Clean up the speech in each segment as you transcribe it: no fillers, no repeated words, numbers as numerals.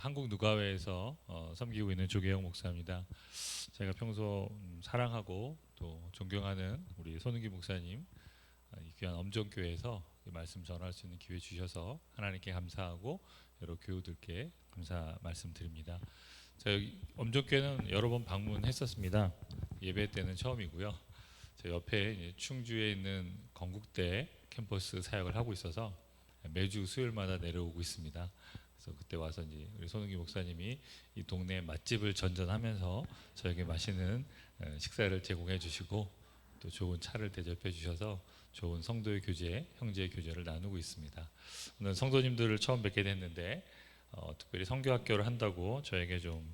한국 누가회에서 섬기고 있는 조계영 목사입니다. 제가 평소 사랑하고 또 존경하는 우리 손은기 목사님, 이 귀한 엄정교회에서 이 말씀 전할 수 있는 기회 주셔서 하나님께 감사하고 여러 교우들께 감사 말씀드립니다. 제가 여기 엄정교회는 여러 번 방문했었습니다. 예배 때는 처음이고요. 제 옆에 이제 충주에 있는 건국대 캠퍼스 사역을 하고 있어서 매주 수요일마다 내려오고 있습니다. 그래서 그때 와서 이제 우리 손은기 목사님이 이 동네 맛집을 전전하면서 저에게 맛있는 식사를 제공해 주시고 또 좋은 차를 대접해 주셔서 좋은 성도의 교제, 형제의 교제를 나누고 있습니다. 오늘 성도님들을 처음 뵙게 됐는데 특별히 선교학교를 한다고 저에게 좀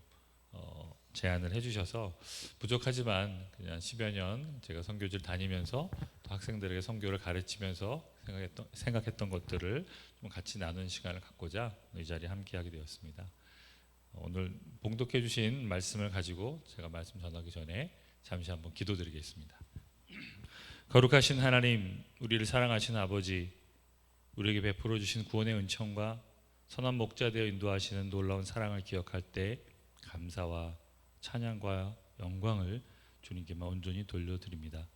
제안을 해주셔서 부족하지만 그냥 10여 년 제가 선교지를 다니면서 또 학생들에게 선교를 가르치면서 생각했던 것들을 좀 같이 나누는 시간을 갖고자 이 자리에 함께하게 되었습니다. 오늘 봉독해 주신 말씀을 가지고 제가 말씀 전하기 전에 잠시 한번 기도드리겠습니다. 거룩하신 하나님, 우리를 사랑하신 아버지, 우리에게 베풀어 주신 구원의 은총과 선한 목자 되어 인도하시는 놀라운 사랑을 기억할 때 감사와 찬양과 영광을 주님께만 온전히 돌려드립니다.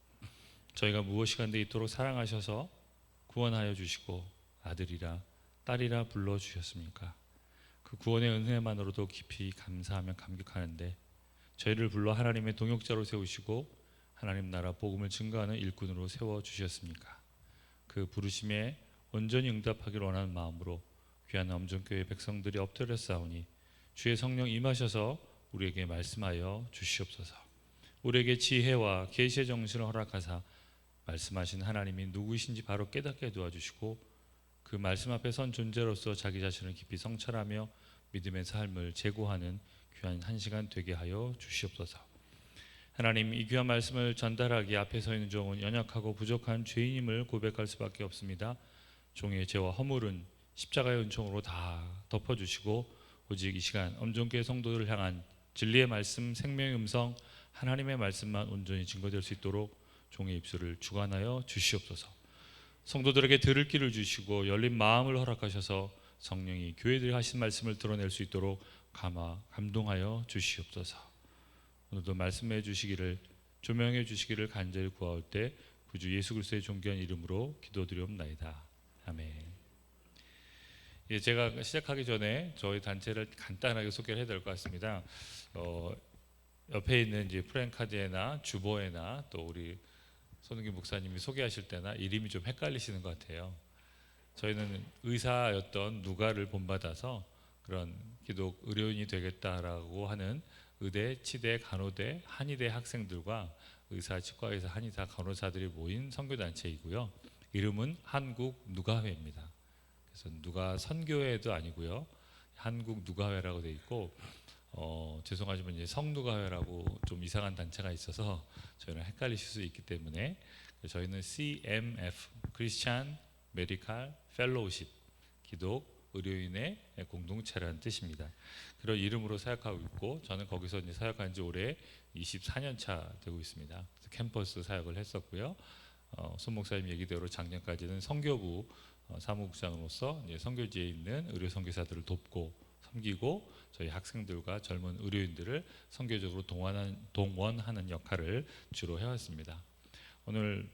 저희가 무엇이간데 이토록 사랑하셔서 구원하여 주시고 아들이라 딸이라 불러주셨습니까? 그 구원의 은혜만으로도 깊이 감사하며 감격하는데 저희를 불러 하나님의 동역자로 세우시고 하나님 나라 복음을 증거하는 일꾼으로 세워주셨습니까? 그 부르심에 온전히 응답하기를 원하는 마음으로 귀한 엄정교회 백성들이 엎드려 싸우니 주의 성령 임하셔서 우리에게 말씀하여 주시옵소서. 우리에게 지혜와 계시의 정신을 허락하사 말씀하신 하나님이 누구이신지 바로 깨닫게 도와주시고 그 말씀 앞에 선 존재로서 자기 자신을 깊이 성찰하며 믿음의 삶을 제고하는 귀한 한 시간 되게 하여 주시옵소서. 하나님, 이 귀한 말씀을 전달하기 앞에 서 있는 종은 연약하고 부족한 죄인임을 고백할 수밖에 없습니다. 종의 죄와 허물은 십자가의 은총으로 다 덮어주시고 오직 이 시간 엄정교회 성도들을 향한 진리의 말씀, 생명의 음성, 하나님의 말씀만 온전히 증거될 수 있도록 종의 입술을 주관하여 주시옵소서. 성도들에게 들을 길을 주시고 열린 마음을 허락하셔서 성령이 교회들이 하신 말씀을 드러낼 수 있도록 감동하여 주시옵소서. 오늘도 말씀해 주시기를, 조명해 주시기를 간절히 구하올 때 구주 예수 그리스도의 존귀한 이름으로 기도드리옵나이다. 아멘. 제가 시작하기 전에 저희 단체를 간단하게 소개를 해야 될 것 같습니다. 옆에 있는 이제 프랭카드에나 주보에나 또 우리 손은기 목사님이 소개하실 때나 이름이 좀 헷갈리시는 것 같아요. 저희는 의사였던 누가를 본받아서 그런 기독 의료인이 되겠다라고 하는 의대, 치대, 간호대, 한의대 학생들과 의사, 치과의사, 한의사, 간호사들이 모인 선교단체이고요. 이름은 한국 누가회입니다. 그래서 누가 선교회도 아니고요, 한국 누가회라고 되어 있고 죄송하지만 이제 성누가회라고 좀 이상한 단체가 있어서 저희는 헷갈리실 수 있기 때문에 저희는 CMF 크리스찬 메디칼 펠로우십 기독 의료인의 공동체라는 뜻입니다. 그런 이름으로 사역하고 있고 저는 거기서 이제 사역한 지 올해 24년 차 되고 있습니다. 캠퍼스 사역을 했었고요. 손 목사님 얘기대로 작년까지는 선교부 사무국장으로서 이제 선교지에 있는 의료 선교사들을 돕고 섬기고 저희 학생들과 젊은 의료인들을 선교적으로 동원하는 역할을 주로 해왔습니다. 오늘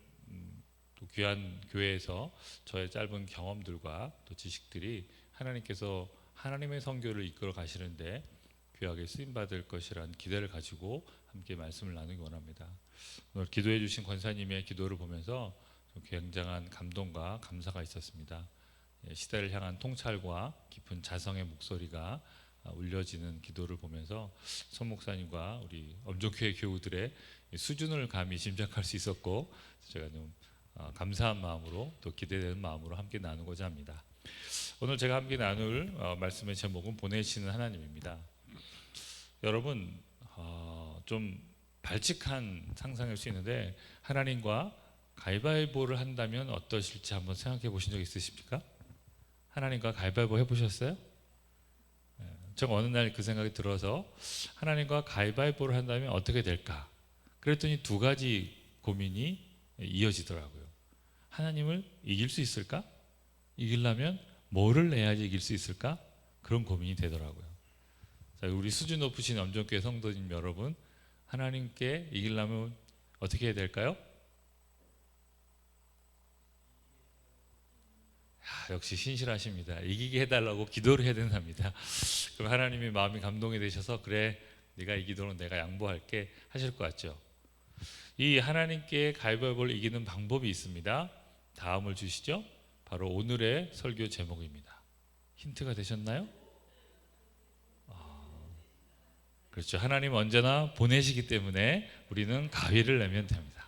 또 귀한 교회에서 저의 짧은 경험들과 또 지식들이 하나님께서 하나님의 선교를 이끌어 가시는데 귀하게 쓰임받을 것이라는 기대를 가지고 함께 말씀을 나누기 원합니다. 오늘 기도해 주신 권사님의 기도를 보면서 굉장한 감동과 감사가 있었습니다. 시대를 향한 통찰과 깊은 자성의 목소리가 울려지는 기도를 보면서 손 목사님과 우리 엄정교회 교우들의 수준을 감히 짐작할 수 있었고 제가 좀 감사한 마음으로 또 기대되는 마음으로 함께 나누고자 합니다. 오늘 제가 함께 나눌 말씀의 제목은 보내시는 하나님입니다. 여러분 좀 발칙한 상상일 수 있는데 하나님과 가위바위보를 한다면 어떠실지 한번 생각해 보신 적 있으십니까? 하나님과 가위바위보 해보셨어요? 제가 어느 날 그 생각이 들어서 하나님과 가위바위보를 한다면 어떻게 될까? 그랬더니 두 가지 고민이 이어지더라고요. 하나님을 이길 수 있을까? 이기려면 뭐를 내야지 이길 수 있을까? 그런 고민이 되더라고요. 자, 우리 수준 높으신 엄정교회 성도님 여러분, 하나님께 이기려면 어떻게 해야 될까요? 역시 신실하십니다. 이기게 해달라고 기도를 해야 된답니다. 그럼 하나님이 마음이 감동이 되셔서 그래, 네가 이 기도는 내가 양보할게 하실 것 같죠. 이 하나님께 가위바위보를 이기는 방법이 있습니다. 다음을 주시죠. 바로 오늘의 설교 제목입니다. 힌트가 되셨나요? 그렇죠. 하나님 언제나 보내시기 때문에 우리는 가위를 내면 됩니다.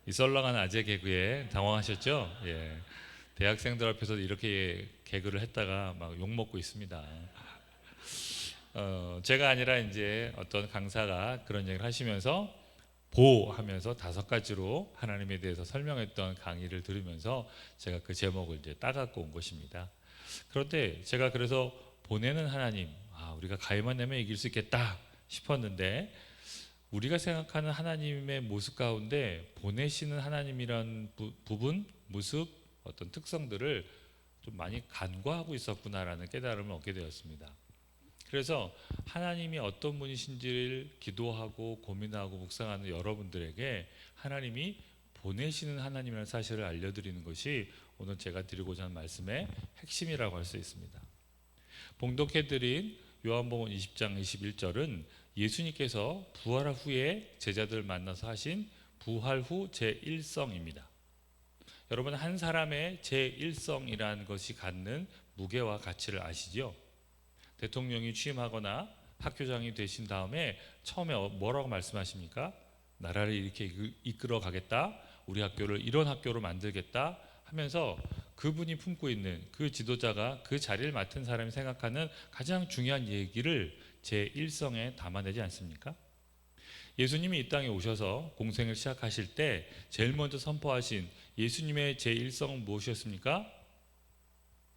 이 썰렁한 아재 개그에 당황하셨죠? 예. 대학생들 앞에서 이렇게 개그를 했다가 막 욕먹고 있습니다. 제가 아니라 이제 어떤 강사가 그런 얘기를 하시면서 하면서 5가지로 하나님에 대해서 설명했던 강의를 들으면서 제가 그 제목을 이제 따갖고 온 것입니다. 그런데 제가 그래서 보내는 하나님, 우리가 가위만 내면 이길 수 있겠다 싶었는데, 우리가 생각하는 하나님의 모습 가운데 보내시는 하나님이란 부분, 모습, 어떤 특성들을 좀 많이 간과하고 있었구나라는 깨달음을 얻게 되었습니다. 그래서 하나님이 어떤 분이신지를 기도하고 고민하고 묵상하는 여러분들에게 하나님이 보내시는 하나님이라는 사실을 알려드리는 것이 오늘 제가 드리고자 하는 말씀의 핵심이라고 할 수 있습니다. 봉독해드린 요한복음 20장 21절은 예수님께서 부활 후에 제자들을 만나서 하신 부활 후 제1성입니다. 여러분, 한 사람의 제1성이라는 것이 갖는 무게와 가치를 아시죠? 대통령이 취임하거나 학교장이 되신 다음에 처음에 뭐라고 말씀하십니까? 나라를 이렇게 이끌어 가겠다, 우리 학교를 이런 학교로 만들겠다 하면서 그분이 품고 있는 그 지도자가 그 자리를 맡은 사람이 생각하는 가장 중요한 얘기를 제1성에 담아내지 않습니까? 예수님이 이 땅에 오셔서 공생을 시작하실 때 제일 먼저 선포하신 예수님의 제1성은 무엇이었습니까?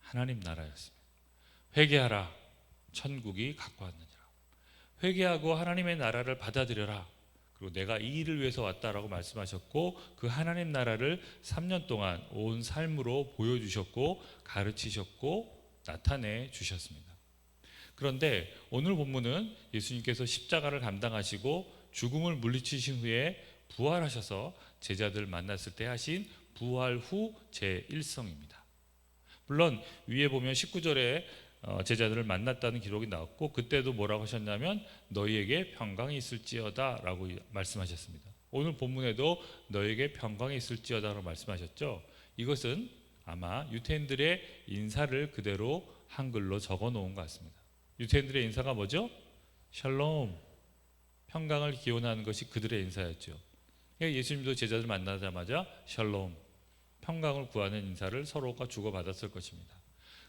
하나님 나라였습니다. 회개하라, 천국이 가까웠느니라. 회개하고 하나님의 나라를 받아들여라. 그리고 내가 이 일을 위해서 왔다라고 말씀하셨고, 그 하나님 나라를 3년 동안 온 삶으로 보여주셨고 가르치셨고 나타내 주셨습니다. 그런데 오늘 본문은 예수님께서 십자가를 감당하시고 죽음을 물리치신 후에 부활하셔서 제자들을 만났을 때 하신 부활 후 제1성입니다. 물론 위에 보면 19절에 제자들을 만났다는 기록이 나왔고, 그때도 뭐라고 하셨냐면 너희에게 평강이 있을지어다 라고 말씀하셨습니다. 오늘 본문에도 너희에게 평강이 있을지어다 라고 말씀하셨죠. 이것은 아마 유태인들의 인사를 그대로 한글로 적어 놓은 것 같습니다. 유태인들의 인사가 뭐죠? 샬롬, 평강을 기원하는 것이 그들의 인사였죠. 예수님도 제자들 만나자마자 샬롬, 평강을 구하는 인사를 서로가 주고받았을 것입니다.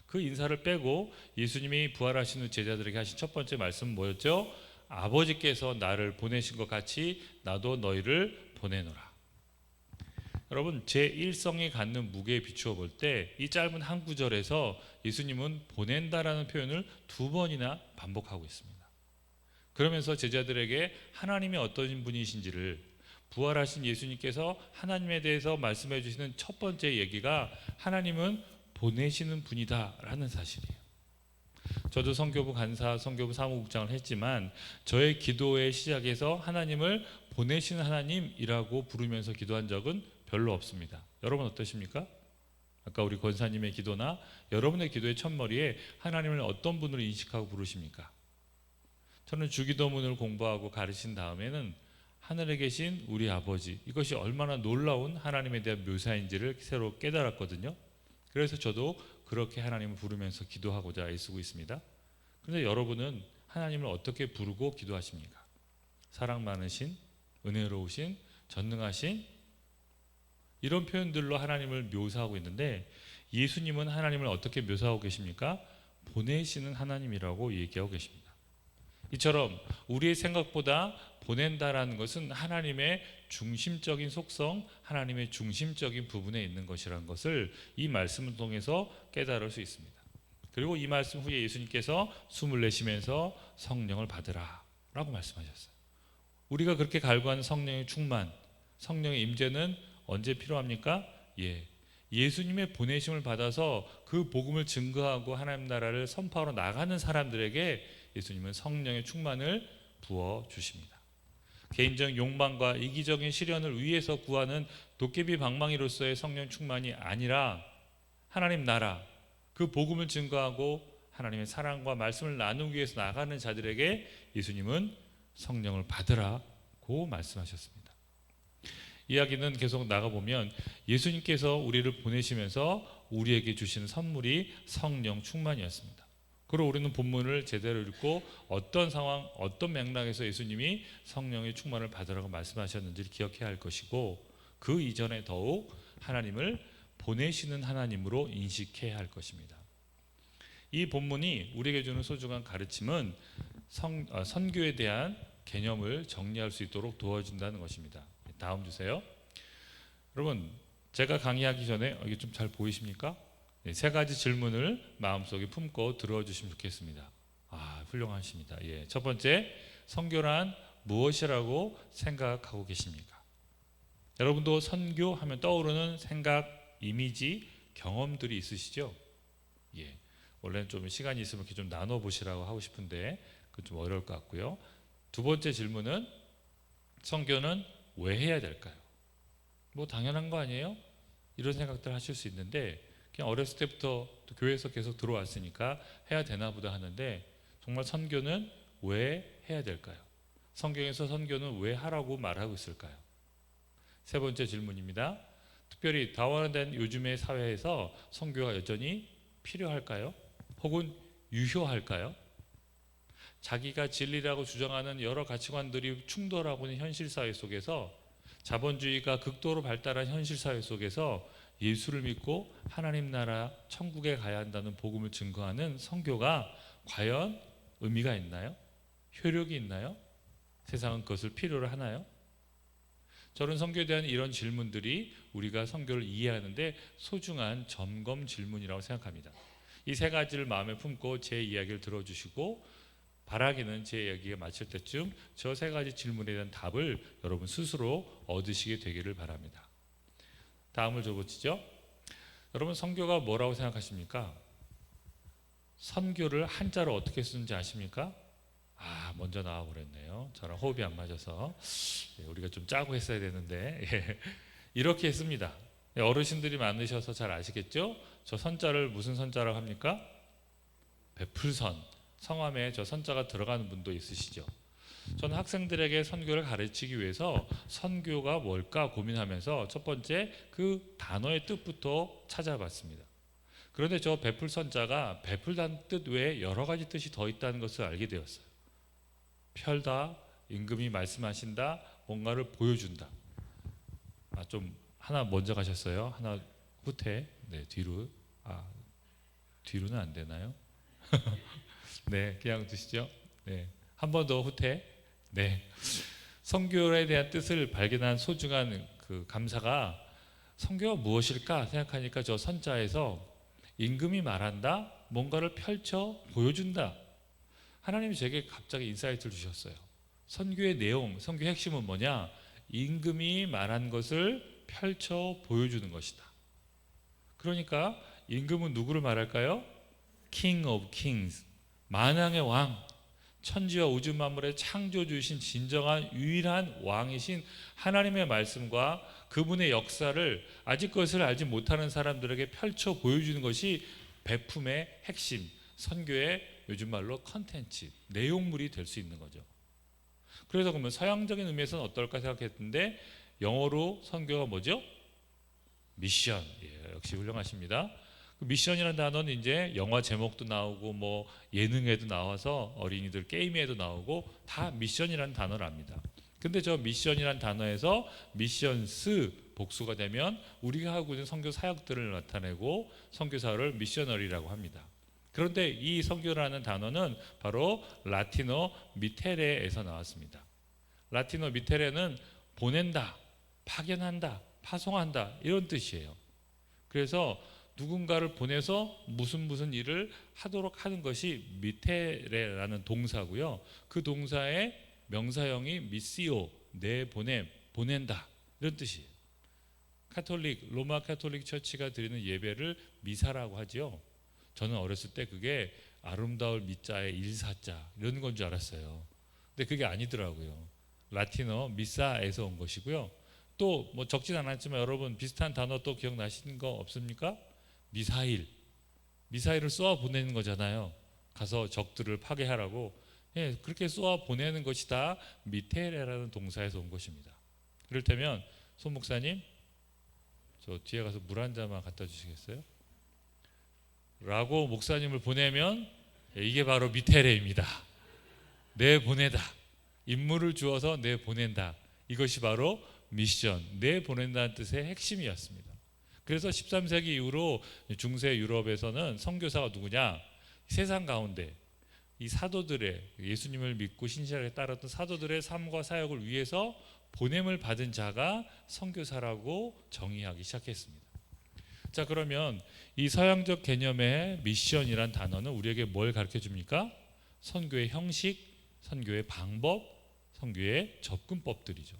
그 인사를 빼고 예수님이 부활하신 후 제자들에게 하신 첫 번째 말씀은 뭐였죠? 아버지께서 나를 보내신 것 같이 나도 너희를 보내노라. 여러분, 제1성이 갖는 무게에 비추어 볼 때 이 짧은 한 구절에서 예수님은 보낸다라는 표현을 2번이나 반복하고 있습니다. 그러면서 제자들에게 하나님이 어떤 분이신지를, 부활하신 예수님께서 하나님에 대해서 말씀해 주시는 첫 번째 얘기가 하나님은 보내시는 분이다 라는 사실이에요. 저도 성교부 간사, 성교부 사무국장을 했지만 저의 기도의 시작에서 하나님을 보내시는 하나님이라고 부르면서 기도한 적은 별로 없습니다. 여러분 어떠십니까? 아까 우리 권사님의 기도나 여러분의 기도의 첫머리에 하나님을 어떤 분으로 인식하고 부르십니까? 저는 주기도문을 공부하고 가르친 다음에는 하늘에 계신 우리 아버지, 이것이 얼마나 놀라운 하나님에 대한 묘사인지를 새로 깨달았거든요. 그래서 저도 그렇게 하나님을 부르면서 기도하고자 애쓰고 있습니다. 그런데 여러분은 하나님을 어떻게 부르고 기도하십니까? 사랑 많으신, 은혜로우신, 전능하신, 이런 표현들로 하나님을 묘사하고 있는데 예수님은 하나님을 어떻게 묘사하고 계십니까? 보내시는 하나님이라고 얘기하고 계십니다. 이처럼 우리의 생각보다 보낸다라는 것은 하나님의 중심적인 속성, 하나님의 중심적인 부분에 있는 것이라는 것을 이 말씀을 통해서 깨달을 수 있습니다. 그리고 이 말씀 후에 예수님께서 숨을 내쉬면서 성령을 받으라 라고 말씀하셨어요. 우리가 그렇게 갈구하는 성령의 충만, 성령의 임재는 언제 필요합니까? 예수님의 보내심을 받아서 그 복음을 증거하고 하나님 나라를 선포하러 나가는 사람들에게 예수님은 성령의 충만을 부어 주십니다. 개인적 욕망과 이기적인 시련을 위해서 구하는 도깨비 방망이로서의 성령 충만이 아니라 하나님 나라, 그 복음을 증거하고 하나님의 사랑과 말씀을 나누기 위해서 나가는 자들에게 예수님은 성령을 받으라고 말씀하셨습니다. 이야기는 계속 나가보면 예수님께서 우리를 보내시면서 우리에게 주시는 선물이 성령 충만이었습니다. 그리고 우리는 본문을 제대로 읽고 어떤 상황, 어떤 맥락에서 예수님이 성령의 충만을 받으라고 말씀하셨는지를 기억해야 할 것이고, 그 이전에 더욱 하나님을 보내시는 하나님으로 인식해야 할 것입니다. 이 본문이 우리에게 주는 소중한 가르침은 선교에 대한 개념을 정리할 수 있도록 도와준다는 것입니다. 다음 주세요. 여러분, 제가 강의하기 전에 이게 좀 잘 보이십니까? 세 가지 질문을 마음속에 품고 들어주시면 좋겠습니다. 훌륭하십니다. 첫 번째, 선교란 무엇이라고 생각하고 계십니까? 여러분도 선교하면 떠오르는 생각, 이미지, 경험들이 있으시죠? 원래는 좀 시간이 있으면 이렇게 좀 나눠보시라고 하고 싶은데 그건 좀 어려울 것 같고요. 두 번째 질문은, 선교는 왜 해야 될까요? 뭐 당연한 거 아니에요? 이런 생각들 하실 수 있는데, 그냥 어렸을 때부터 또 교회에서 계속 들어왔으니까 해야 되나 보다 하는데, 정말 선교는 왜 해야 될까요? 성경에서 선교는 왜 하라고 말하고 있을까요? 세 번째 질문입니다. 특별히 다원화된 요즘의 사회에서 선교가 여전히 필요할까요? 혹은 유효할까요? 자기가 진리라고 주장하는 여러 가치관들이 충돌하고 있는 현실 사회 속에서, 자본주의가 극도로 발달한 현실 사회 속에서 예수를 믿고 하나님 나라 천국에 가야 한다는 복음을 증거하는 선교가 과연 의미가 있나요? 효력이 있나요? 세상은 그것을 필요로 하나요? 저는 선교에 대한 이런 질문들이 우리가 선교를 이해하는데 소중한 점검 질문이라고 생각합니다. 이 세 가지를 마음에 품고 제 이야기를 들어주시고, 바라기는 제 이야기가 마칠 때쯤 저 세 가지 질문에 대한 답을 여러분 스스로 얻으시게 되기를 바랍니다. 다음을 줘보시죠. 여러분, 선교가 뭐라고 생각하십니까? 선교를 한자로 어떻게 쓰는지 아십니까? 먼저 나와버렸네요. 저랑 호흡이 안 맞아서 우리가 좀 짜고 했어야 되는데 이렇게 했습니다. 어르신들이 많으셔서 잘 아시겠죠? 저 선자를 무슨 선자라고 합니까? 베풀선. 성함에 저 선자가 들어가는 분도 있으시죠? 저는 학생들에게 선교를 가르치기 위해서 선교가 뭘까 고민하면서 첫 번째 그 단어의 뜻부터 찾아봤습니다. 그런데 저 베풀선자가 베풀다는 뜻 외에 여러 가지 뜻이 더 있다는 것을 알게 되었어요. 펼다, 임금이 말씀하신다, 뭔가를 보여준다. 좀 하나 먼저 가셨어요. 하나 후퇴. 뒤로. 뒤로는 안 되나요? 그냥 두시죠. 한 번 더 후퇴. 선교에 대한 뜻을 발견한 소중한 그 감사가, 선교가 무엇일까 생각하니까 저 선자에서 임금이 말한다, 뭔가를 펼쳐 보여준다. 하나님이 제게 갑자기 인사이트를 주셨어요. 선교의 내용, 선교의 핵심은 뭐냐? 임금이 말한 것을 펼쳐 보여주는 것이다. 그러니까 임금은 누구를 말할까요? King of Kings, 만왕의 왕, 천지와 우주 만물의 창조주이신 진정한 유일한 왕이신 하나님의 말씀과 그분의 역사를 아직 그것을 알지 못하는 사람들에게 펼쳐 보여주는 것이 베품의 핵심, 선교의 요즘 말로 컨텐츠, 내용물이 될 수 있는 거죠. 그래서 그러면 서양적인 의미에서는 어떨까 생각했는데, 영어로 선교가 뭐죠? 미션. 역시 훌륭하십니다. 미션이라는 단어는 이제 영화 제목도 나오고 뭐 예능에도 나와서 어린이들 게임에도 나오고 다 미션이라는 단어를 압니다. 근데 저 미션이라는 단어에서 미션스 복수가 되면 우리가 하고 있는 선교 사역들을 나타내고 선교사를 미셔너리라고 합니다. 그런데 이 선교라는 단어는 바로 라틴어 미테레에서 나왔습니다. 라틴어 미테레는 보낸다, 파견한다, 파송한다 이런 뜻이에요. 그래서 누군가를 보내서 무슨 일을 하도록 하는 것이 미테레라는 동사고요. 그 동사의 명사형이 미시오, 내보냄, 보낸다 이런 뜻이에요. 로마 카톨릭 처치가 드리는 예배를 미사라고 하지요. 저는 어렸을 때 그게 아름다울 미자에 일사자 이런 건 줄 알았어요. 근데 그게 아니더라고요. 라틴어 미사에서 온 것이고요. 또 뭐 적진 않았지만 여러분 비슷한 단어 또 기억나시는 거 없습니까? 미사일을 쏘아 보내는 거잖아요. 가서 적들을 파괴하라고. 예, 그렇게 쏘아 보내는 것이 다 미테레라는 동사에서 온 것입니다. 그렇다면 손 목사님, 저 뒤에 가서 물 한 잔만 갖다 주시겠어요? 라고 목사님을 보내면 이게 바로 미테레입니다. 내보내다. 임무를 주어서 내보낸다. 이것이 바로 미션, 내보낸다는 뜻의 핵심이었습니다. 그래서 13세기 이후로 중세 유럽에서는 선교사가 누구냐? 세상 가운데 이 사도들의, 예수님을 믿고 신실하게 따랐던 사도들의 삶과 사역을 위해서 보냄을 받은 자가 선교사라고 정의하기 시작했습니다. 자, 그러면 이 서양적 개념의 미션이란 단어는 우리에게 뭘 가르쳐 줍니까? 선교의 형식, 선교의 방법, 선교의 접근법들이죠.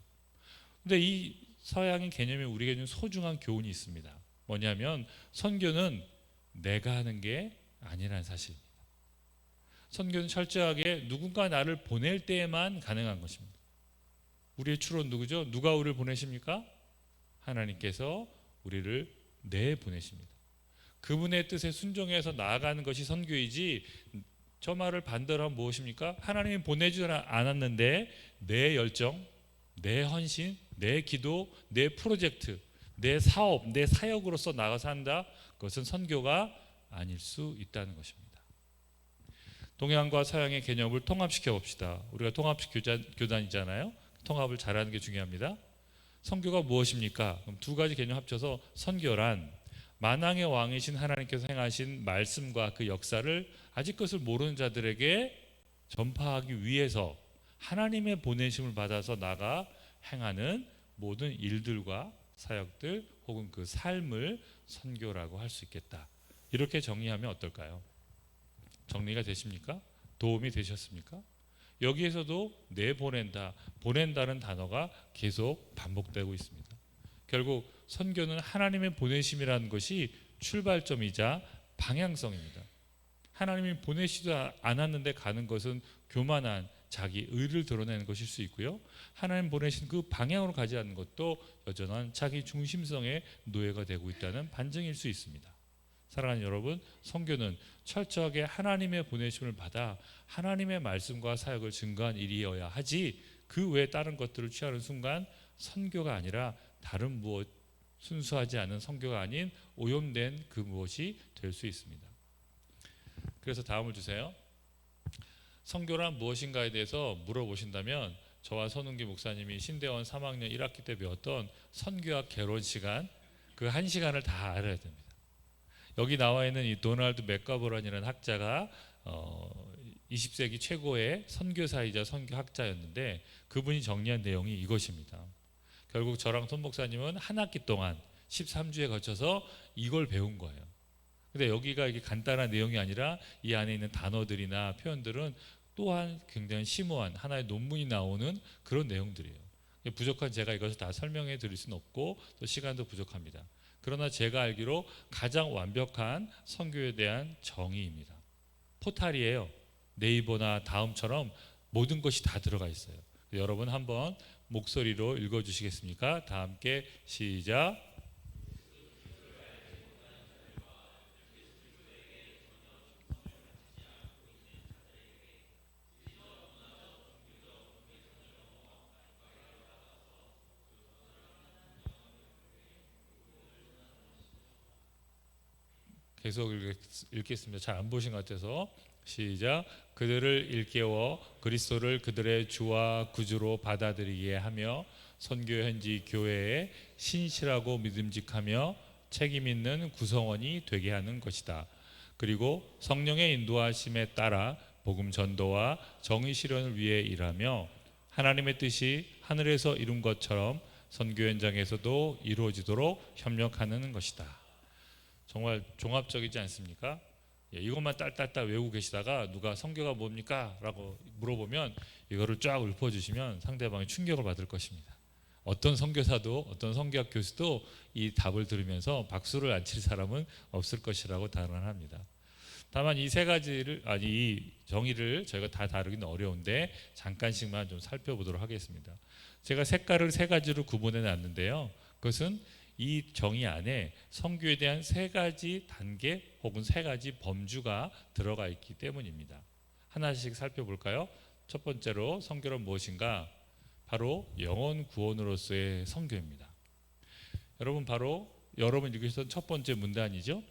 근데 이 서양의 개념이 우리에게 좀 소중한 교훈이 있습니다. 뭐냐면 선교는 내가 하는 게 아니라는 사실입니다. 선교는 철저하게 누군가 나를 보낼 때에만 가능한 것입니다. 우리의 주로는 누구죠? 누가 우리를 보내십니까? 하나님께서 우리를 내보내십니다. 그분의 뜻에 순종해서 나아가는 것이 선교이지, 저 말을 반대로 하면 무엇입니까? 하나님이 보내주지 않았는데 내 열정, 내 헌신, 내 기도, 내 프로젝트, 내 사업, 내 사역으로서 나가서 한다. 그것은 선교가 아닐 수 있다는 것입니다. 동양과 서양의 개념을 통합시켜 봅시다. 우리가 통합식 교단이잖아요. 통합을 잘하는 게 중요합니다. 선교가 무엇입니까? 그럼 두 가지 개념 합쳐서 선교란 만왕의 왕이신 하나님께서 행하신 말씀과 그 역사를 아직 그것을 모르는 자들에게 전파하기 위해서 하나님의 보내심을 받아서 나가 행하는 모든 일들과 사역들 혹은 그 삶을 선교라고 할 수 있겠다. 이렇게 정리하면 어떨까요? 정리가 되십니까? 도움이 되셨습니까? 여기에서도 내보낸다, 보낸다는 단어가 계속 반복되고 있습니다. 결국 선교는 하나님의 보내심이라는 것이 출발점이자 방향성입니다. 하나님이 보내시지 않았는데 가는 것은 교만한 자기 의를 드러내는 것일 수 있고요. 하나님 보내신 그 방향으로 가지 않는 것도 여전한 자기 중심성의 노예가 되고 있다는 반증일 수 있습니다. 사랑하는 여러분, 선교는 철저하게 하나님의 보내심을 받아 하나님의 말씀과 사역을 증거한 일이어야 하지, 그 외에 다른 것들을 취하는 순간 선교가 아니라 다른 무엇, 순수하지 않은 선교가 아닌 오염된 그 무엇이 될 수 있습니다. 그래서 다음을 주세요. 선교란 무엇인가에 대해서 물어보신다면 저와 손은기 목사님이 신대원 3학년 1학기 때 배웠던 선교학 개론 시간, 그 1시간을 다 알아야 됩니다. 여기 나와 있는 이 도널드 맥가버런이라는 학자가 20세기 최고의 선교사이자 선교학자였는데 그분이 정리한 내용이 이것입니다. 결국 저랑 손 목사님은 한 학기 동안 13주에 거쳐서 이걸 배운 거예요. 근데 여기가 이게 간단한 내용이 아니라 이 안에 있는 단어들이나 표현들은 또한 굉장히 심오한 하나의 논문이 나오는 그런 내용들이에요. 부족한 제가 이것을 다 설명해 드릴 수는 없고 또 시간도 부족합니다. 그러나 제가 알기로 가장 완벽한 선교에 대한 정의입니다. 포탈이에요. 네이버나 다음처럼 모든 것이 다 들어가 있어요. 여러분 한번 목소리로 읽어주시겠습니까? 다 함께 시작. 계속 읽겠습니다. 잘 안 보신 것 같아서 시작. 그들을 일깨워 그리스도를 그들의 주와 구주로 받아들이게 하며 선교 현지 교회에 신실하고 믿음직하며 책임 있는 구성원이 되게 하는 것이다. 그리고 성령의 인도하심에 따라 복음 전도와 정의 실현을 위해 일하며 하나님의 뜻이 하늘에서 이룬 것처럼 선교 현장에서도 이루어지도록 협력하는 것이다. 정말 종합적이지 않습니까? 이것만 딸딸딸 외우고 계시다가 누가 선교가 뭡니까? 라고 물어보면 이거를 쫙 읊어주시면 상대방이 충격을 받을 것입니다. 어떤 선교사도 어떤 선교학 교수도 이 답을 들으면서 박수를 안 칠 사람은 없을 것이라고 단언합니다. 다만 이 세 가지를 이 정의를 저희가 다 다루기는 어려운데 잠깐씩만 좀 살펴보도록 하겠습니다. 제가 색깔을 세 가지로 구분해 놨는데요. 그것은 이 정의 안에 선교에 대한 세 가지 단계 혹은 세 가지 범주가 들어가 있기 때문입니다. 하나씩 살펴볼까요? 첫 번째로 선교란 무엇인가? 바로 영혼 구원으로서의 선교입니다. 여러분, 바로 여러분 읽으셨던 첫 번째 문단이죠.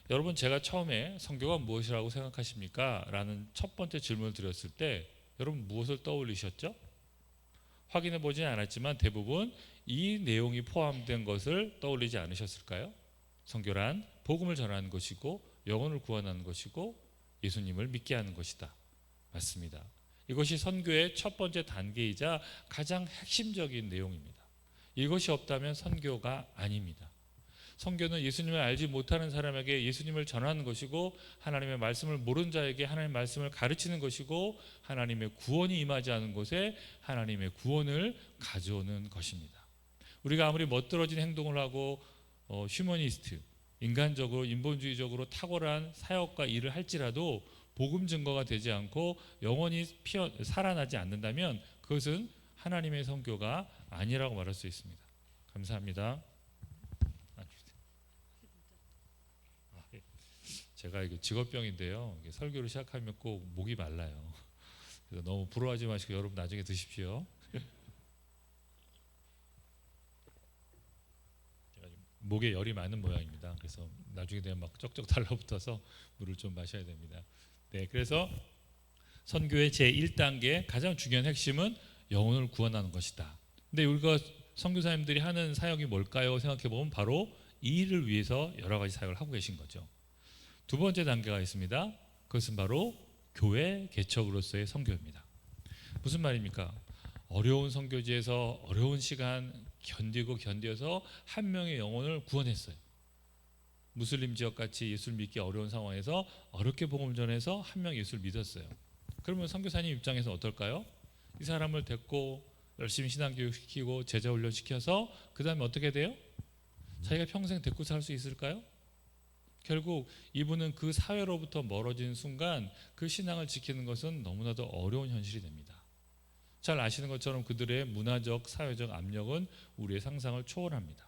여러분, 제가 처음에 선교가 무엇이라고 생각하십니까? 라는 첫 번째 질문을 드렸을 때 여러분 무엇을 떠올리셨죠? 확인해 보진 않았지만 대부분 이 내용이 포함된 것을 떠올리지 않으셨을까요? 선교란 복음을 전하는 것이고 영혼을 구원하는 것이고 예수님을 믿게 하는 것이다. 맞습니다. 이것이 선교의 첫 번째 단계이자 가장 핵심적인 내용입니다. 이것이 없다면 선교가 아닙니다. 선교는 예수님을 알지 못하는 사람에게 예수님을 전하는 것이고 하나님의 말씀을 모르는 자에게 하나님의 말씀을 가르치는 것이고 하나님의 구원이 임하지 않은 곳에 하나님의 구원을 가져오는 것입니다. 우리가 아무리 멋들어진 행동을 하고 휴머니스트, 인간적으로 인본주의적으로 탁월한 사역과 일을 할지라도 복음 증거가 되지 않고 영원히 살아나지 않는다면 그것은 하나님의 선교가 아니라고 말할 수 있습니다. 감사합니다. 제가 이거 직업병인데요. 설교를 시작하면 꼭 목이 말라요. 그래서 너무 부러워하지 마시고 여러분 나중에 드십시오. 제가 목에 열이 많은 모양입니다. 그래서 나중에 되면 막 쩍쩍 달라붙어서 물을 좀 마셔야 됩니다. 네, 그래서 선교의 제1단계 가장 중요한 핵심은 영혼을 구원하는 것이다. 근데 우리가 선교사님들이 하는 사역이 뭘까요? 생각해 보면 바로 이 일을 위해서 여러 가지 사역을 하고 계신 거죠. 두 번째 단계가 있습니다. 그것은 바로 교회 개척으로서의 선교입니다. 무슨 말입니까? 어려운 선교지에서 어려운 시간 견뎌서 한 명의 영혼을 구원했어요. 무슬림 지역같이 예수를 믿기 어려운 상황에서 어렵게 복음을 전해서 한 명 예수를 믿었어요. 그러면 선교사님 입장에서 어떨까요? 이 사람을 데리고 열심히 신앙교육 시키고 제자 훈련 시켜서 그 다음에 어떻게 돼요? 자기가 평생 데리고 살 수 있을까요? 결국 이분은 그 사회로부터 멀어지는 순간 그 신앙을 지키는 것은 너무나도 어려운 현실이 됩니다. 잘 아시는 것처럼 그들의 문화적, 사회적 압력은 우리의 상상을 초월합니다.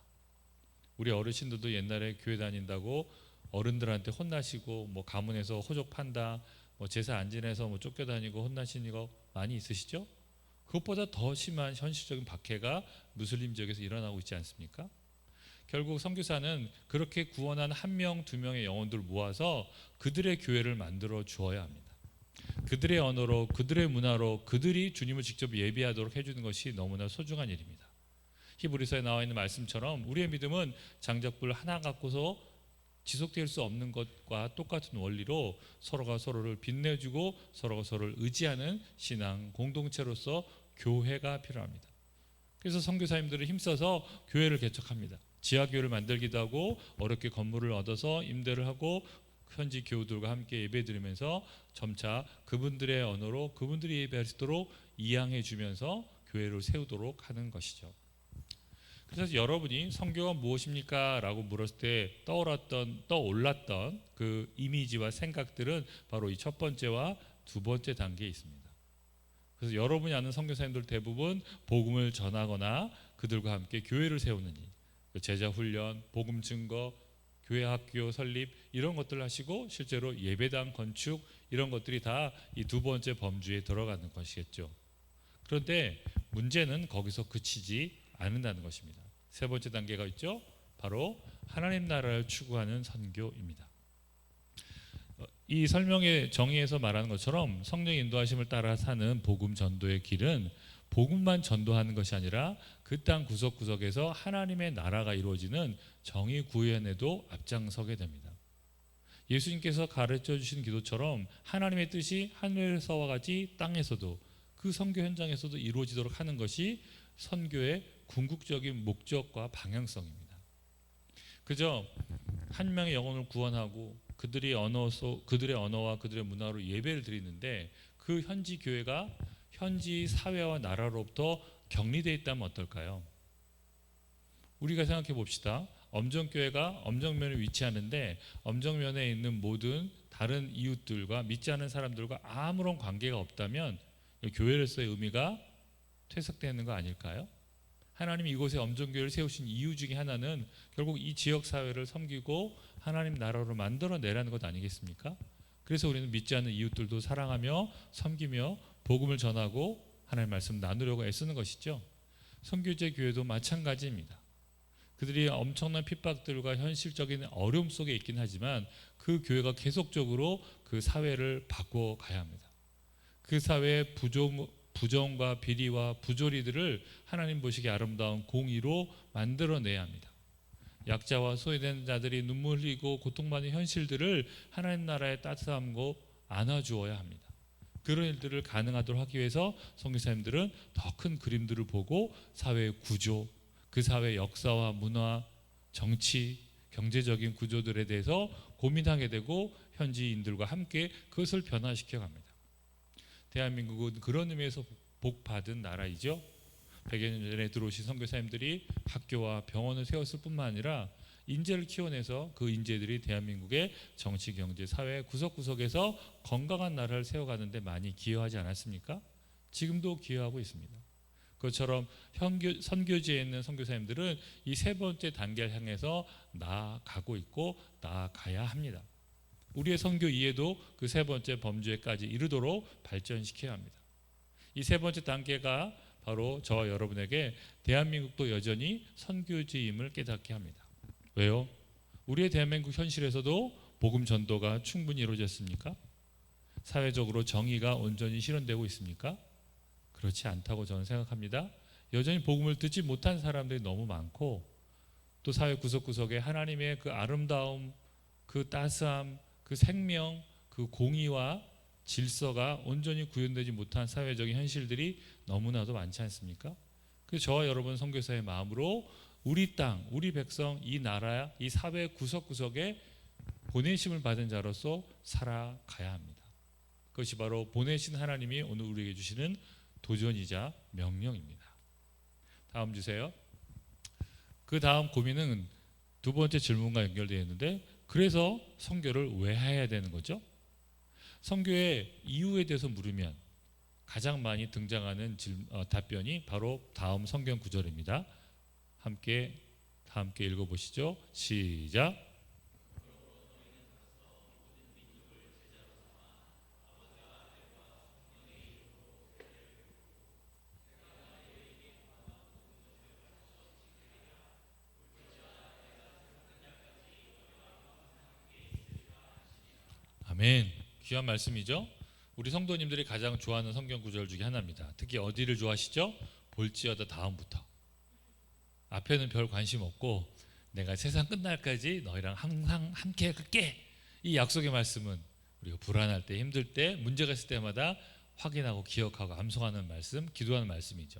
우리 어르신들도 옛날에 교회 다닌다고 어른들한테 혼나시고 뭐 가문에서 호적 판다, 뭐 제사 안 지내서 뭐 쫓겨다니고 혼나시는 거 많이 있으시죠? 그것보다 더 심한 현실적인 박해가 무슬림 지역에서 일어나고 있지 않습니까? 결국 선교사는 그렇게 구원한 한 명, 두 명의 영혼들을 모아서 그들의 교회를 만들어 주어야 합니다. 그들의 언어로, 그들의 문화로 그들이 주님을 직접 예배하도록 해주는 것이 너무나 소중한 일입니다. 히브리서에 나와 있는 말씀처럼 우리의 믿음은 장작불 하나 갖고서 지속될 수 없는 것과 똑같은 원리로 서로가 서로를 빛내주고 서로가 서로를 의지하는 신앙 공동체로서 교회가 필요합니다. 그래서 선교사님들을 힘써서 교회를 개척합니다. 지하교회를 만들기도 하고 어렵게 건물을 얻어서 임대를 하고 현지 교우들과 함께 예배드리면서 점차 그분들의 언어로 그분들이 예배할 수 있도록 이양해 주면서 교회를 세우도록 하는 것이죠. 그래서 여러분이 선교가 무엇입니까? 라고 물었을 때 떠올랐던 그 이미지와 생각들은 바로 이 첫 번째와 두 번째 단계에 있습니다. 그래서 여러분이 아는 선교사님들 대부분 복음을 전하거나 그들과 함께 교회를 세우는 일, 제자 훈련, 복음 증거, 교회 학교 설립 이런 것들을 하시고 실제로 예배당 건축 이런 것들이 다 이 두 번째 범주에 들어가는 것이겠죠. 그런데 문제는 거기서 그치지 않는다는 것입니다. 세 번째 단계가 있죠. 바로 하나님 나라를 추구하는 선교입니다. 이 설명의 정의에서 말하는 것처럼 성령의 인도하심을 따라 사는 복음 전도의 길은 복음만 전도하는 것이 아니라 그 땅 구석구석에서 하나님의 나라가 이루어지는 정의 구현에도 앞장서게 됩니다. 예수님께서 가르쳐 주신 기도처럼 하나님의 뜻이 하늘에서와 같이 땅에서도 그 선교 현장에서도 이루어지도록 하는 것이 선교의 궁극적인 목적과 방향성입니다. 그저 한 명의 영혼을 구원하고 그들의 언어와 그들의 문화로 예배를 드리는데 그 현지 교회가 현지 사회와 나라로부터 격리되어 있다면 어떨까요? 우리가 생각해 봅시다. 엄정교회가 엄정면에 위치하는데 엄정면에 있는 모든 다른 이웃들과 믿지 않은 사람들과 아무런 관계가 없다면 교회로서의 의미가 퇴색되는 거 아닐까요? 하나님이 이곳에 엄정교회를 세우신 이유 중에 하나는 결국 이 지역 사회를 섬기고 하나님 나라로 만들어내라는 것 아니겠습니까? 그래서 우리는 믿지 않는 이웃들도 사랑하며 섬기며 복음을 전하고 하나님의 말씀 나누려고 애쓰는 것이죠. 선교제 교회도 마찬가지입니다. 그들이 엄청난 핍박들과 현실적인 어려움 속에 있긴 하지만 그 교회가 계속적으로 그 사회를 바꿔가야 합니다. 그 사회의 부정과 비리와 부조리들을 하나님 보시기에 아름다운 공의로 만들어내야 합니다. 약자와 소외된 자들이 눈물 흘리고 고통받는 현실들을 하나님 나라의 따뜻함으로 안아주어야 합니다. 그런 일들을 가능하도록 하기 위해서 선교사님들은 더 큰 그림들을 보고 사회의 구조, 그 사회의 역사와 문화, 정치, 경제적인 구조들에 대해서 고민하게 되고 현지인들과 함께 그것을 변화시켜 갑니다. 대한민국은 그런 의미에서 복받은 나라이죠. 100여 년 전에 들어오신 선교사님들이 학교와 병원을 세웠을 뿐만 아니라 인재를 키워내서 그 인재들이 대한민국의 정치, 경제, 사회 구석구석에서 건강한 나라를 세워가는 데 많이 기여하지 않았습니까? 지금도 기여하고 있습니다. 그것처럼 선교지에 있는 선교사님들은 이 세 번째 단계를 향해서 나아가고 있고 나아가야 합니다. 우리의 선교 이해도 그 세 번째 범주에까지 이르도록 발전시켜야 합니다. 이 세 번째 단계가 바로 저와 여러분에게 대한민국도 여전히 선교지임을 깨닫게 합니다. 왜요? 우리의 대한민국 현실에서도 복음 전도가 충분히 이루어졌습니까? 사회적으로 정의가 온전히 실현되고 있습니까? 그렇지 않다고 저는 생각합니다. 여전히 복음을 듣지 못한 사람들이 너무 많고 또 사회 구석구석에 하나님의 그 아름다움, 그 따스함, 그 생명, 그 공의와 질서가 온전히 구현되지 못한 사회적인 현실들이 너무나도 많지 않습니까? 그래서 저와 여러분 선교사의 마음으로 우리 땅, 우리 백성, 이 나라, 이 사회 구석구석에 보내심을 받은 자로서 살아가야 합니다. 그것이 바로 보내신 하나님이 오늘 우리에게 주시는 도전이자 명령입니다. 다음 주세요. 그 다음 고민은 두 번째 질문과 연결되어 있는데 그래서 선교를 왜 해야 되는 거죠? 선교의 이유에 대해서 물으면 가장 많이 등장하는 답변이 바로 다음 성경 구절입니다. 함께 읽어보시죠. 시작. 아멘. 귀한 말씀이죠. 우리 성도님들이 가장 좋아하는 성경 구절 중에 하나입니다. 특히 어디를 좋아하시죠? 볼지어다 다음부터. 앞에는 별 관심 없고 내가 세상 끝날까지 너희랑 항상 함께 갈게. 이 약속의 말씀은 우리가 불안할 때, 힘들 때, 문제가 있을 때마다 확인하고 기억하고 암송하는 말씀, 기도하는 말씀이죠.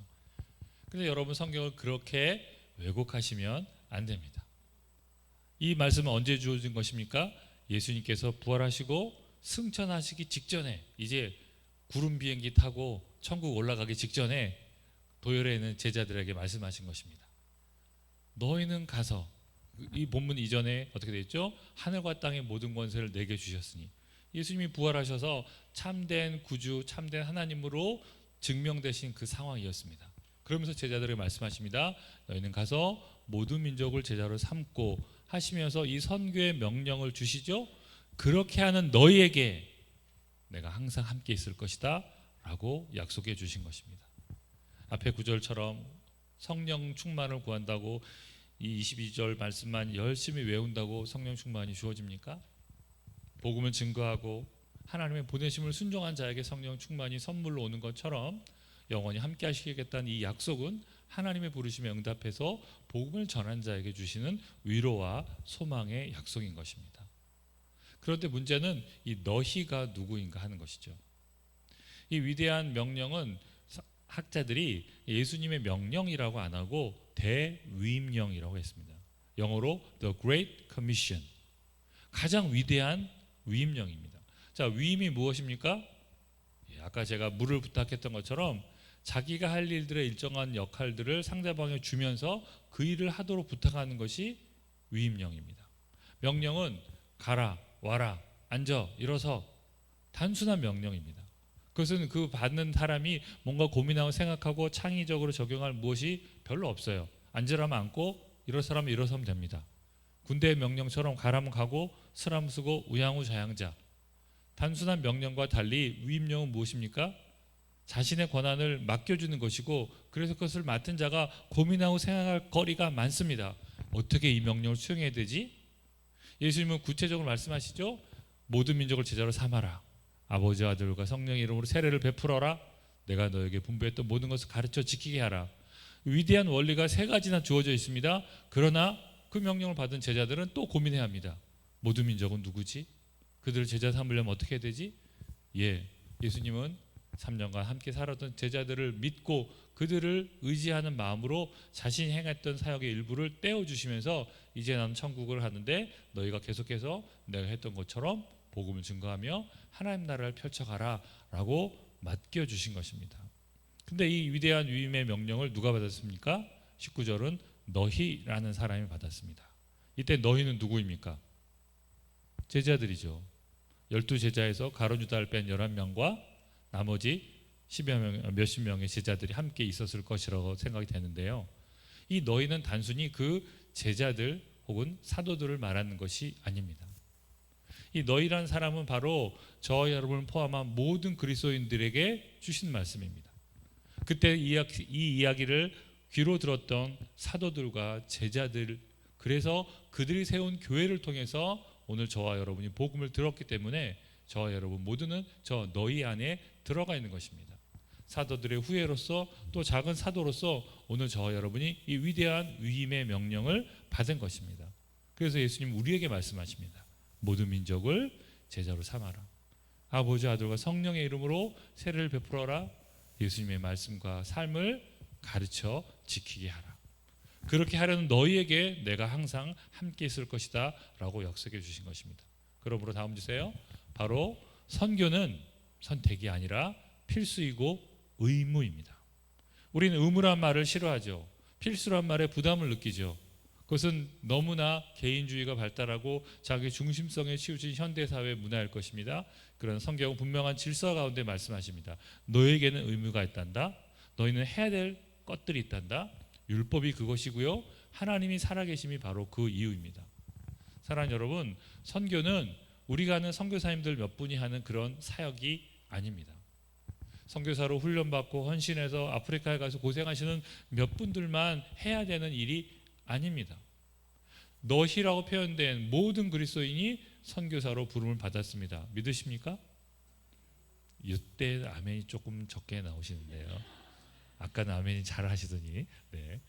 그런데 여러분 성경을 그렇게 왜곡하시면 안 됩니다. 이 말씀은 언제 주어진 것입니까? 예수님께서 부활하시고 승천하시기 직전에 이제 구름 비행기 타고 천국 올라가기 직전에 도열에 있는 제자들에게 말씀하신 것입니다. 너희는 가서 이 본문 이전에 어떻게 되어 있죠? 하늘과 땅의 모든 권세를 내게 주셨으니 예수님이 부활하셔서 참된 구주, 참된 하나님으로 증명되신 그 상황이었습니다. 그러면서 제자들에게 말씀하십니다. 너희는 가서 모든 민족을 제자로 삼고 하시면서 이 선교의 명령을 주시죠. 그렇게 하는 너희에게 내가 항상 함께 있을 것이다 라고 약속해 주신 것입니다. 앞에 구절처럼 성령 충만을 구한다고 이 22절 말씀만 열심히 외운다고 성령 충만이 주어집니까? 복음을 증거하고 하나님의 보내심을 순종한 자에게 성령 충만이 선물로 오는 것처럼 영원히 함께 하시겠다는 이 약속은 하나님의 부르심에 응답해서 복음을 전한 자에게 주시는 위로와 소망의 약속인 것입니다. 그런데 문제는 이 너희가 누구인가 하는 것이죠. 이 위대한 명령은 학자들이 예수님의 명령이라고 안 하고 대위임령이라고 했습니다. 영어로 The Great Commission, 가장 위대한 위임령입니다. 자, 위임이 무엇입니까? 아까 제가 물을 부탁했던 것처럼 자기가 할 일들의 일정한 역할들을 상대방에 주면서 그 일을 하도록 부탁하는 것이 위임령입니다. 명령은 가라, 와라, 앉아, 일어서, 단순한 명령입니다. 그것은 그 받는 사람이 뭔가 고민하고 생각하고 창의적으로 적용할 무엇이 별로 없어요. 앉으라면 앉고 일어서라면 일어서면 됩니다. 군대의 명령처럼 가라면 가고 서라면 쓰고 우양우자양자. 단순한 명령과 달리 위임령은 무엇입니까? 자신의 권한을 맡겨주는 것이고, 그래서 그것을 맡은 자가 고민하고 생각할 거리가 많습니다. 어떻게 이 명령을 수행해야 되지? 예수님은 구체적으로 말씀하시죠. 모든 민족을 제자로 삼아라. 아버지, 아들과 성령의 이름으로 세례를 베풀어라. 내가 너에게 분부했던 모든 것을 가르쳐 지키게 하라. 위대한 원리가 세 가지나 주어져 있습니다. 그러나 그 명령을 받은 제자들은 또 고민해야 합니다. 모든 민족은 누구지? 그들을 제자 삼으려면 어떻게 해야 되지? 예수님은 3년간 함께 살았던 제자들을 믿고 그들을 의지하는 마음으로 자신이 행했던 사역의 일부를 떼어주시면서 이제 나는 천국을 하는데 너희가 계속해서 내가 했던 것처럼 복음을 증거하며 하나님 나라를 펼쳐가라 라고 맡겨주신 것입니다. 근데 이 위대한 위임의 명령을 누가 받았습니까? 19절은 너희라는 사람이 받았습니다. 이때 너희는 누구입니까? 제자들이죠. 12제자에서 가룟 유다를 뺀 11명과 나머지 10여 명, 몇십 명의 제자들이 함께 있었을 것이라고 생각이 되는데요. 이 너희는 단순히 그 제자들 혹은 사도들을 말하는 것이 아닙니다. 이 너희라는 사람은 바로 저와 여러분을 포함한 모든 그리스도인들에게 주신 말씀입니다. 그때 이 이야기를 귀로 들었던 사도들과 제자들, 그래서 그들이 세운 교회를 통해서 오늘 저와 여러분이 복음을 들었기 때문에 저와 여러분 모두는 저 너희 안에 들어가 있는 것입니다. 사도들의 후예로서 또 작은 사도로서 오늘 저와 여러분이 이 위대한 위임의 명령을 받은 것입니다. 그래서 예수님 우리에게 말씀하십니다. 모든 민족을 제자로 삼아라. 아버지, 아들과 성령의 이름으로 세례를 베풀어라. 예수님의 말씀과 삶을 가르쳐 지키게 하라. 그렇게 하려는 너희에게 내가 항상 함께 있을 것이다 라고 약속해 주신 것입니다. 그러므로 다음 주세요. 바로 선교는 선택이 아니라 필수이고 의무입니다. 우리는 의무란 말을 싫어하죠. 필수란 말에 부담을 느끼죠. 그것은 너무나 개인주의가 발달하고 자기 중심성에 치우친 현대사회 문화일 것입니다. 그런 성경은 분명한 질서 가운데 말씀하십니다. 너에게는 의무가 있단다. 너희는 해야 될 것들이 있단다. 율법이 그것이고요. 하나님이 살아계심이 바로 그 이유입니다. 사랑하는 여러분, 선교는 우리가 아는 선교사님들 몇 분이 하는 그런 사역이 아닙니다. 선교사로 훈련받고 헌신해서 아프리카에 가서 고생하시는 몇 분들만 해야 되는 일이 아닙니다. 너희라고 표현된 모든 그리스도인이 선교사로 부름을 받았습니다. 믿으십니까? 이때 아멘이 조금 적게 나오시는데요. 아까는 아멘이 잘 하시더니. 네.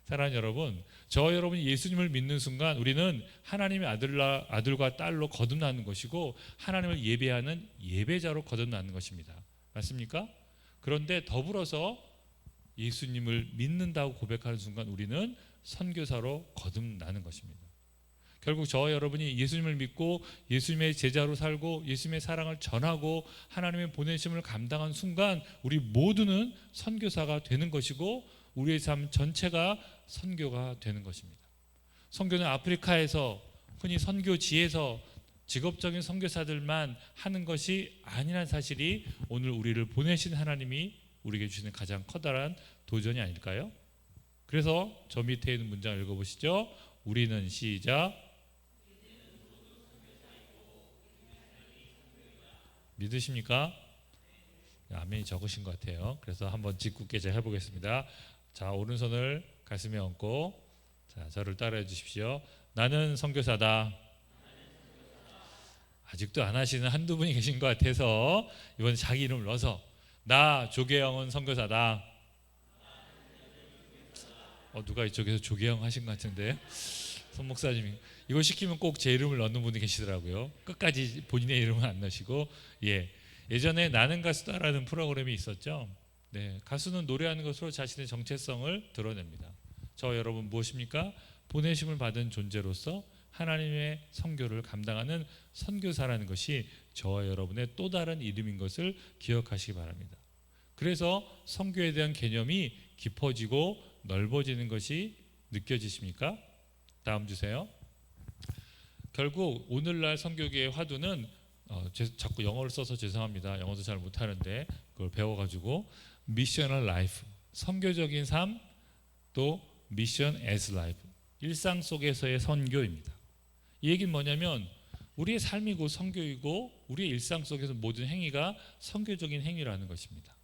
사랑하는 여러분, 저와 여러분이 예수님을 믿는 순간 우리는 하나님의 아들과 딸로 거듭나는 것이고 하나님을 예배하는 예배자로 거듭나는 것입니다. 맞습니까? 그런데 더불어서 예수님을 믿는다고 고백하는 순간 우리는 선교사로 거듭나는 것입니다. 결국 저와 여러분이 예수님을 믿고 예수님의 제자로 살고 예수님의 사랑을 전하고 하나님의 보내심을 감당한 순간 우리 모두는 선교사가 되는 것이고 우리의 삶 전체가 선교가 되는 것입니다. 선교는 아프리카에서 흔히 선교지에서 직업적인 선교사들만 하는 것이 아니라는 사실이 오늘 우리를 보내신 하나님이 우리에게 주시는 가장 커다란 도전이 아닐까요? 그래서 저 밑에 있는 문장 읽어보시죠. 우리는 시작. 믿으십니까? 아멘이 적으신 것 같아요. 그래서 한번 짓궂게 제가 해보겠습니다. 자, 오른손을 가슴에 얹고 자, 저를 따라해 주십시오. 나는 선교사다. 아직도 안 하시는 한두 분이 계신 것 같아서 이번에 자기 이름을 넣어서 나 조계영은 선교사다. 누가 이쪽에서 조계영 하신 것 같은데 손 목사님이 이거 시키면 꼭 제 이름을 넣는 분이 계시더라고요. 끝까지 본인의 이름은 안 넣으시고 예전에 나는 가수다라는 프로그램이 있었죠. 네, 가수는 노래하는 것으로 자신의 정체성을 드러냅니다. 저 여러분 무엇입니까? 보내심을 받은 존재로서 하나님의 선교를 감당하는 선교사라는 것이 저와 여러분의 또 다른 이름인 것을 기억하시기 바랍니다. 그래서 선교에 대한 개념이 깊어지고 넓어지는 것이 느껴지십니까? 다음 주세요. 결국 오늘날 선교계의 화두는 자꾸 영어를 써서 죄송합니다. 영어도 잘 못하는데 그걸 배워가지고 미셔널 라이프, 선교적인 삶, 또 미션 애즈 라이프, 일상 속에서의 선교입니다. 이 얘기는 뭐냐면 우리의 삶이 곧 선교이고 우리의 일상 속에서 모든 행위가 선교적인 행위라는 것입니다.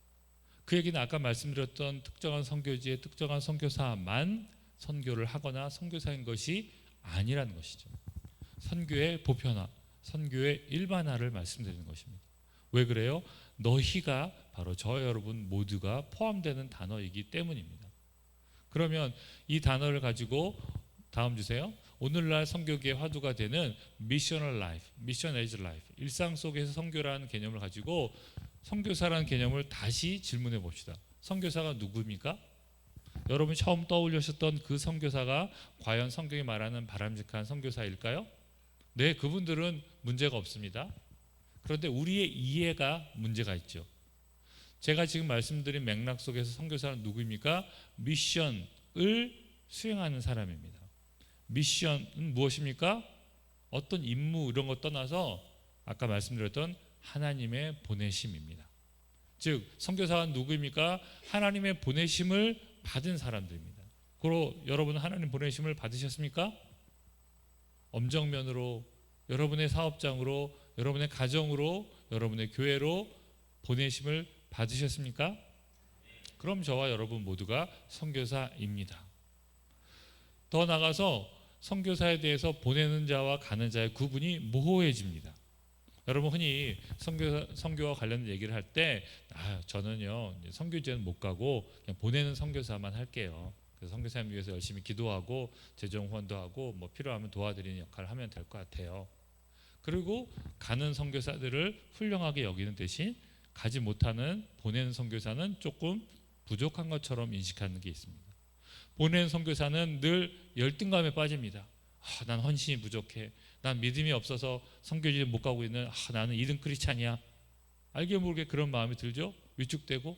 그 얘기는 아까 말씀드렸던 특정한 선교지의 특정한 선교사만 선교를 하거나 선교사인 것이 아니라는 것이죠. 선교의 보편화, 선교의 일반화를 말씀드리는 것입니다. 왜 그래요? 너희가 바로 저 여러분 모두가 포함되는 단어이기 때문입니다. 그러면 이 단어를 가지고 다음 주세요. 오늘날 선교계의 화두가 되는 미셔널 라이프, 미션 에이즈 라이프, 일상 속에서 선교라는 개념을 가지고 선교사라는 개념을 다시 질문해 봅시다. 선교사가 누구입니까? 여러분이 처음 떠올리셨던 그 선교사가 과연 성경이 말하는 바람직한 선교사일까요? 네, 그분들은 문제가 없습니다. 그런데 우리의 이해가 문제가 있죠. 제가 지금 말씀드린 맥락 속에서 선교사는 누구입니까? 미션을 수행하는 사람입니다. 미션은 무엇입니까? 어떤 임무 이런 거 떠나서 아까 말씀드렸던 하나님의 보내심입니다. 즉 선교사가 누구입니까? 하나님의 보내심을 받은 사람들입니다. 그리고 여러분은 하나님 보내심을 받으셨습니까? 엄정면으로, 여러분의 사업장으로, 여러분의 가정으로, 여러분의 교회로 보내심을 받으셨습니까? 그럼 저와 여러분 모두가 선교사입니다. 더 나아가서 선교사에 대해서 보내는 자와 가는 자의 구분이 모호해집니다. 여러분 흔히 선교와 관련된 얘기를 할 때 저는요 선교지는 못 가고 그냥 보내는 선교사만 할게요. 그래서 선교사님 위해서 열심히 기도하고 재정 후원도 하고 뭐 필요하면 도와드리는 역할을 하면 될 것 같아요. 그리고 가는 선교사들을 훌륭하게 여기는 대신 가지 못하는 보내는 선교사는 조금 부족한 것처럼 인식하는 게 있습니다. 보내는 선교사는 늘 열등감에 빠집니다. 난 헌신이 부족해. 난 믿음이 없어서 선교지에 못 가고 있는 나는 2등 크리스찬이야. 알게 모르게 그런 마음이 들죠. 위축되고.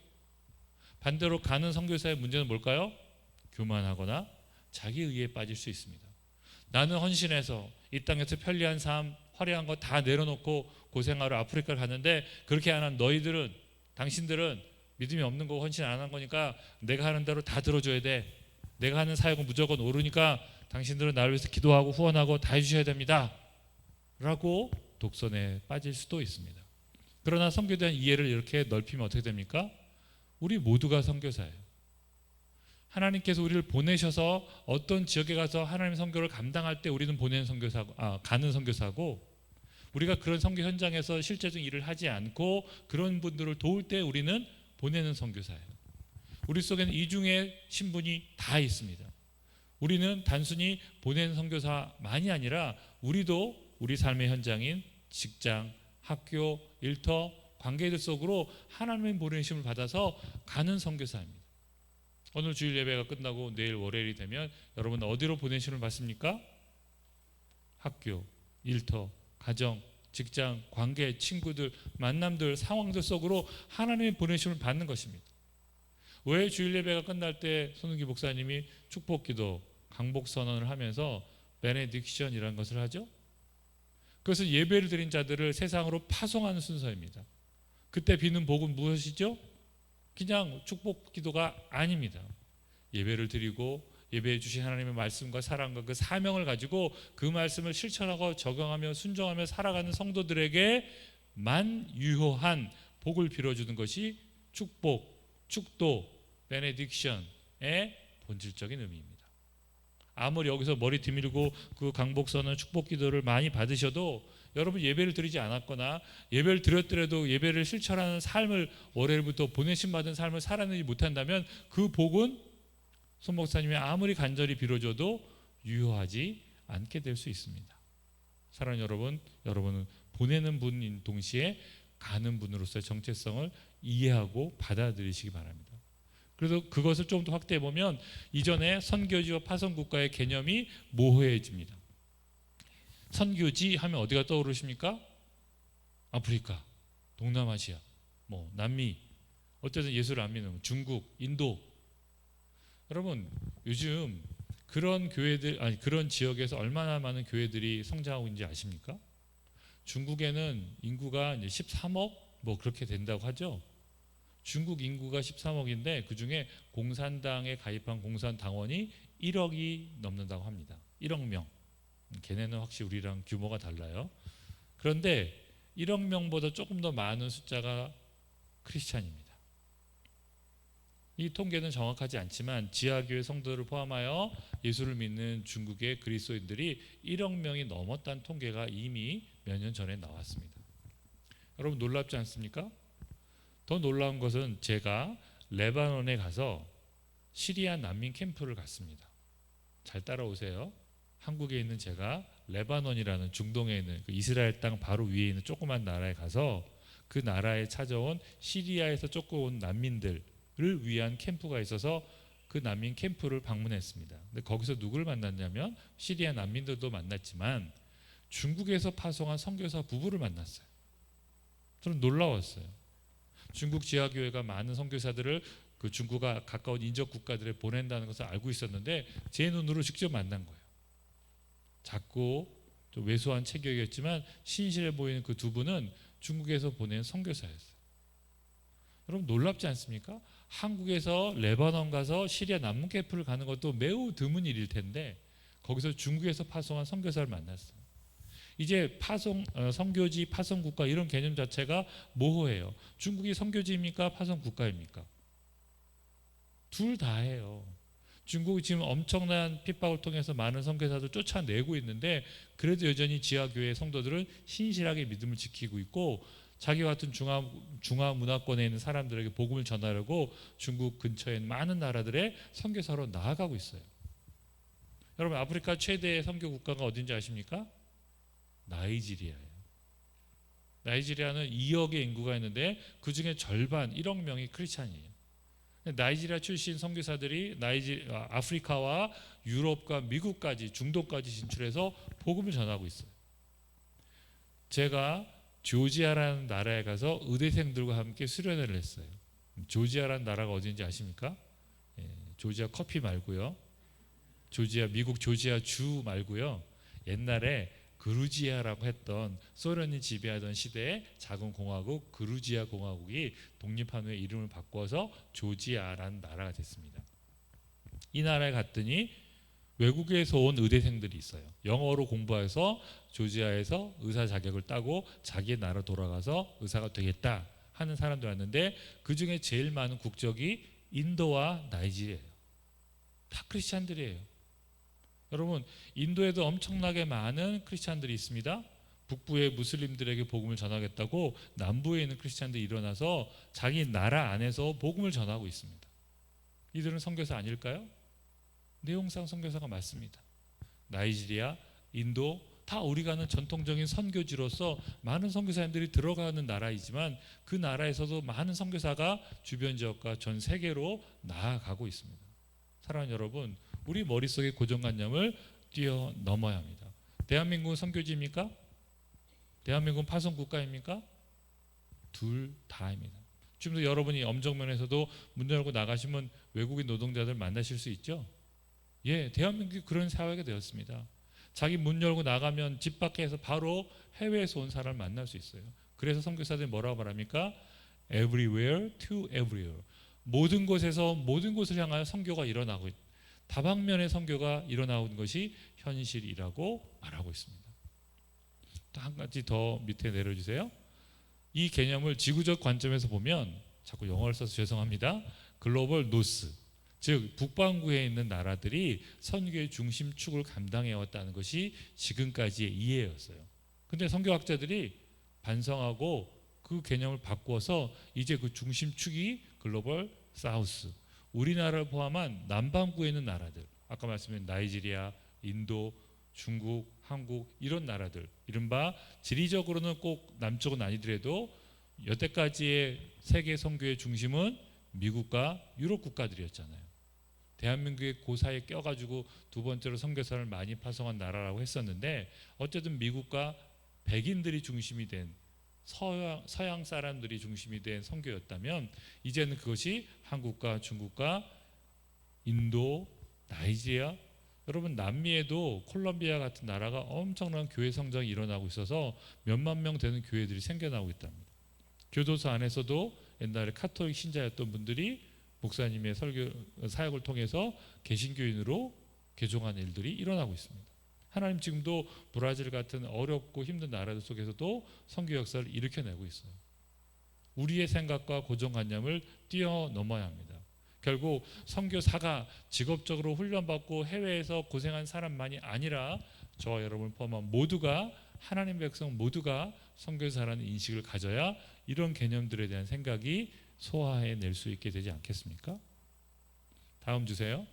반대로 가는 선교사의 문제는 뭘까요? 교만하거나 자기의에 빠질 수 있습니다. 나는 헌신해서 이 땅에서 편리한 삶, 화려한 거 다 내려놓고 고생하러 아프리카를 갔는데 그렇게 안 한 너희들은, 당신들은 믿음이 없는 거 헌신 안 한 거니까 내가 하는 대로 다 들어줘야 돼. 내가 하는 사역은 무조건 옳으니까 당신들은 나를 위해서 기도하고 후원하고 다 해주셔야 됩니다. 라고 독선에 빠질 수도 있습니다. 그러나 선교에 대한 이해를 이렇게 넓히면 어떻게 됩니까? 우리 모두가 선교사예요. 하나님께서 우리를 보내셔서 어떤 지역에 가서 하나님의 선교를 감당할 때 우리는 보내는 선교사고, 가는 선교사고, 우리가 그런 선교 현장에서 실제적인 일을 하지 않고 그런 분들을 도울 때 우리는 보내는 선교사예요. 우리 속에는 이중의 신분이 다 있습니다. 우리는 단순히 보내는 선교사만이 아니라 우리도 우리 삶의 현장인 직장, 학교, 일터, 관계들 속으로 하나님의 보내심을 받아서 가는 선교사입니다. 오늘 주일 예배가 끝나고 내일 월요일이 되면 여러분 어디로 보내심을 받습니까? 학교, 일터, 가정, 직장, 관계, 친구들, 만남들, 상황들 속으로 하나님의 보내심을 받는 것입니다. 왜 주일 예배가 끝날 때 손은기 목사님이 축복기도, 강복선언을 하면서 베네딕션이라는 것을 하죠? 그것은 예배를 드린 자들을 세상으로 파송하는 순서입니다. 그때 비는 복은 무엇이죠? 그냥 축복 기도가 아닙니다. 예배를 드리고 예배해 주신 하나님의 말씀과 사랑과 그 사명을 가지고 그 말씀을 실천하고 적용하며 순종하며 살아가는 성도들에게만 유효한 복을 빌어주는 것이 축복, 축도, 베네딕션의 본질적인 의미입니다. 아무리 여기서 머리 뒤밀고 그 강복선언 축복 기도를 많이 받으셔도 여러분 예배를 드리지 않았거나 예배를 드렸더라도 예배를 실천하는 삶을 월요일부터 보내심 받은 삶을 살아내지 못한다면 그 복은 손 목사님이 아무리 간절히 빌어줘도 유효하지 않게 될 수 있습니다. 사랑하는 여러분, 여러분은 보내는 분인 동시에 가는 분으로서의 정체성을 이해하고 받아들이시기 바랍니다. 그래서 그것을 좀 더 확대해 보면 이전에 선교지와 파송국가의 개념이 모호해집니다. 선교지 하면 어디가 떠오르십니까? 아프리카, 동남아시아, 남미, 어쨌든 예수를 안 믿는 중국, 인도. 여러분 요즘 그런 교회들 아니 그런 지역에서 얼마나 많은 교회들이 성장하고 있는지 아십니까? 중국에는 인구가 이제 13억 뭐 그렇게 된다고 하죠. 중국 인구가 13억인데 그 중에 공산당에 가입한 공산당원이 1억이 넘는다고 합니다. 1억 명. 걔네는 확실히 우리랑 규모가 달라요. 그런데 1억 명보다 조금 더 많은 숫자가 크리스찬입니다. 이 통계는 정확하지 않지만 지하교회 성도를 포함하여 예수를 믿는 중국의 그리스도인들이 1억 명이 넘었다는 통계가 이미 몇 년 전에 나왔습니다. 여러분 놀랍지 않습니까? 더 놀라운 것은 제가 레바논에 가서 시리아 난민 캠프를 갔습니다. 잘 따라오세요. 한국에 있는 제가 레바논이라는 중동에 있는 그 이스라엘 땅 바로 위에 있는 조그만 나라에 가서 그 나라에 찾아온 시리아에서 쫓겨온 난민들을 위한 캠프가 있어서 그 난민 캠프를 방문했습니다. 근데 거기서 누구를 만났냐면 시리아 난민들도 만났지만 중국에서 파송한 선교사 부부를 만났어요. 저는 놀라웠어요. 중국 지하교회가 많은 선교사들을 그 중국과 가까운 인접 국가들에 보낸다는 것을 알고 있었는데 제 눈으로 직접 만난 거예요. 작고 좀 왜소한 체격이었지만 신실해 보이는 그 두 분은 중국에서 보낸 선교사였어요. 여러분 놀랍지 않습니까? 한국에서 레바논 가서 시리아 난민 캠프를 가는 것도 매우 드문 일일 텐데 거기서 중국에서 파송한 선교사를 만났어요. 이제 선교지, 파송국가 이런 개념 자체가 모호해요. 중국이 선교지입니까? 파송국가입니까? 둘 다예요. 중국이 지금 엄청난 핍박을 통해서 많은 선교사들 쫓아내고 있는데 그래도 여전히 지하교회 성도들은 신실하게 믿음을 지키고 있고 자기 같은 중화 문화권에 있는 사람들에게 복음을 전하려고 중국 근처에 있는 많은 나라들의 선교사로 나아가고 있어요. 여러분 아프리카 최대의 선교 국가가 어딘지 아십니까? 나이지리아예요. 나이지리아는 2억의 인구가 있는데 그 중에 절반 1억 명이 크리스찬이에요. 나이지리아 출신 선교사들이 아프리카와 유럽과 미국까지 중동까지 진출해서 복음을 전하고 있어요. 제가 조지아라는 나라에 가서 의대생들과 함께 수련회를 했어요. 조지아라는 나라가 어딘지 아십니까? 조지아 커피 말고요. 미국 조지아 주 말고요. 옛날에 그루지아라고 했던 소련이 지배하던 시대의 작은 공화국 그루지아 공화국이 독립한 후에 이름을 바꿔서 조지아라는 나라가 됐습니다. 이 나라에 갔더니 외국에서 온 의대생들이 있어요. 영어로 공부해서 조지아에서 의사 자격을 따고 자기 나라 돌아가서 의사가 되겠다 하는 사람들 왔는데 그 중에 제일 많은 국적이 인도와 나이지리아예요. 다 크리스찬들이에요. 여러분 인도에도 엄청나게 많은 크리스찬들이 있습니다. 북부의 무슬림들에게 복음을 전하겠다고 남부에 있는 크리스찬들이 일어나서 자기 나라 안에서 복음을 전하고 있습니다. 이들은 선교사 아닐까요? 내용상 선교사가 맞습니다. 나이지리아, 인도 다 우리가 아는 전통적인 선교지로서 많은 선교사님들이 들어가는 나라이지만 그 나라에서도 많은 선교사가 주변 지역과 전 세계로 나아가고 있습니다. 사랑하는 여러분, 우리 머릿속의 고정관념을 뛰어넘어야 합니다. 대한민국은 선교지입니까? 대한민국은 파송국가입니까? 둘 다입니다. 지금도 여러분이 엄정면에서도 문 열고 나가시면 외국인 노동자들 만나실 수 있죠? 예, 대한민국이 그런 사회가 되었습니다. 자기 문 열고 나가면 집 밖에서 바로 해외에서 온 사람을 만날 수 있어요. 그래서 선교사들이 뭐라고 말합니까? Everywhere to everywhere. 모든 곳에서 모든 곳을 향하여 선교가 일어나고 있다. 다방면의 선교가 일어나는 것이 현실이라고 말하고 있습니다. 또 한 가지 더 밑에 내려주세요. 이 개념을 지구적 관점에서 보면 자꾸 영어를 써서 죄송합니다. 글로벌 노스, 즉 북반구에 있는 나라들이 선교의 중심축을 감당해왔다는 것이 지금까지의 이해였어요. 근데 선교학자들이 반성하고 그 개념을 바꿔서 이제 그 중심축이 글로벌 사우스, 우리나라를 포함한 남반구에 있는 나라들, 아까 말씀드린 나이지리아, 인도, 중국, 한국 이런 나라들, 이른바 지리적으로는 꼭 남쪽은 아니더라도 여태까지의 세계 선교의 중심은 미국과 유럽 국가들이었잖아요. 대한민국의 그 사이에 껴가지고 두 번째로 선교사를 많이 파송한 나라라고 했었는데 어쨌든 미국과 백인들이 중심이 된 서양 사람들이 중심이 된 선교였다면 이제는 그것이 한국과 중국과 인도, 나이지리아, 여러분 남미에도 콜롬비아 같은 나라가 엄청난 교회 성장이 일어나고 있어서 몇만 명 되는 교회들이 생겨나고 있답니다. 교도소 안에서도 옛날에 카톨릭 신자였던 분들이 목사님의 설교 사역을 통해서 개신교인으로 개종하는 일들이 일어나고 있습니다. 하나님 지금도 브라질 같은 어렵고 힘든 나라들 속에서도 선교 역사를 일으켜내고 있어요. 우리의 생각과 고정관념을 뛰어넘어야 합니다. 결국 선교사가 직업적으로 훈련받고 해외에서 고생한 사람만이 아니라 저와 여러분 포함한 모두가 하나님 백성 모두가 선교사라는 인식을 가져야 이런 개념들에 대한 생각이 소화해낼 수 있게 되지 않겠습니까? 다음 주세요.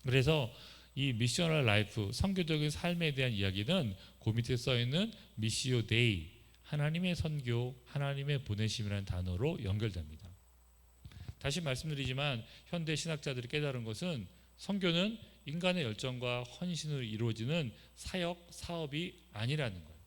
그래서 이 미셔널 라이프, 선교적인 삶에 대한 이야기는 그 밑에 써있는 미시오 데이, 하나님의 선교, 하나님의 보내심이라는 단어로 연결됩니다. 다시 말씀드리지만 현대 신학자들이 깨달은 것은 선교는 인간의 열정과 헌신으로 이루어지는 사역, 사업이 아니라는 거예요.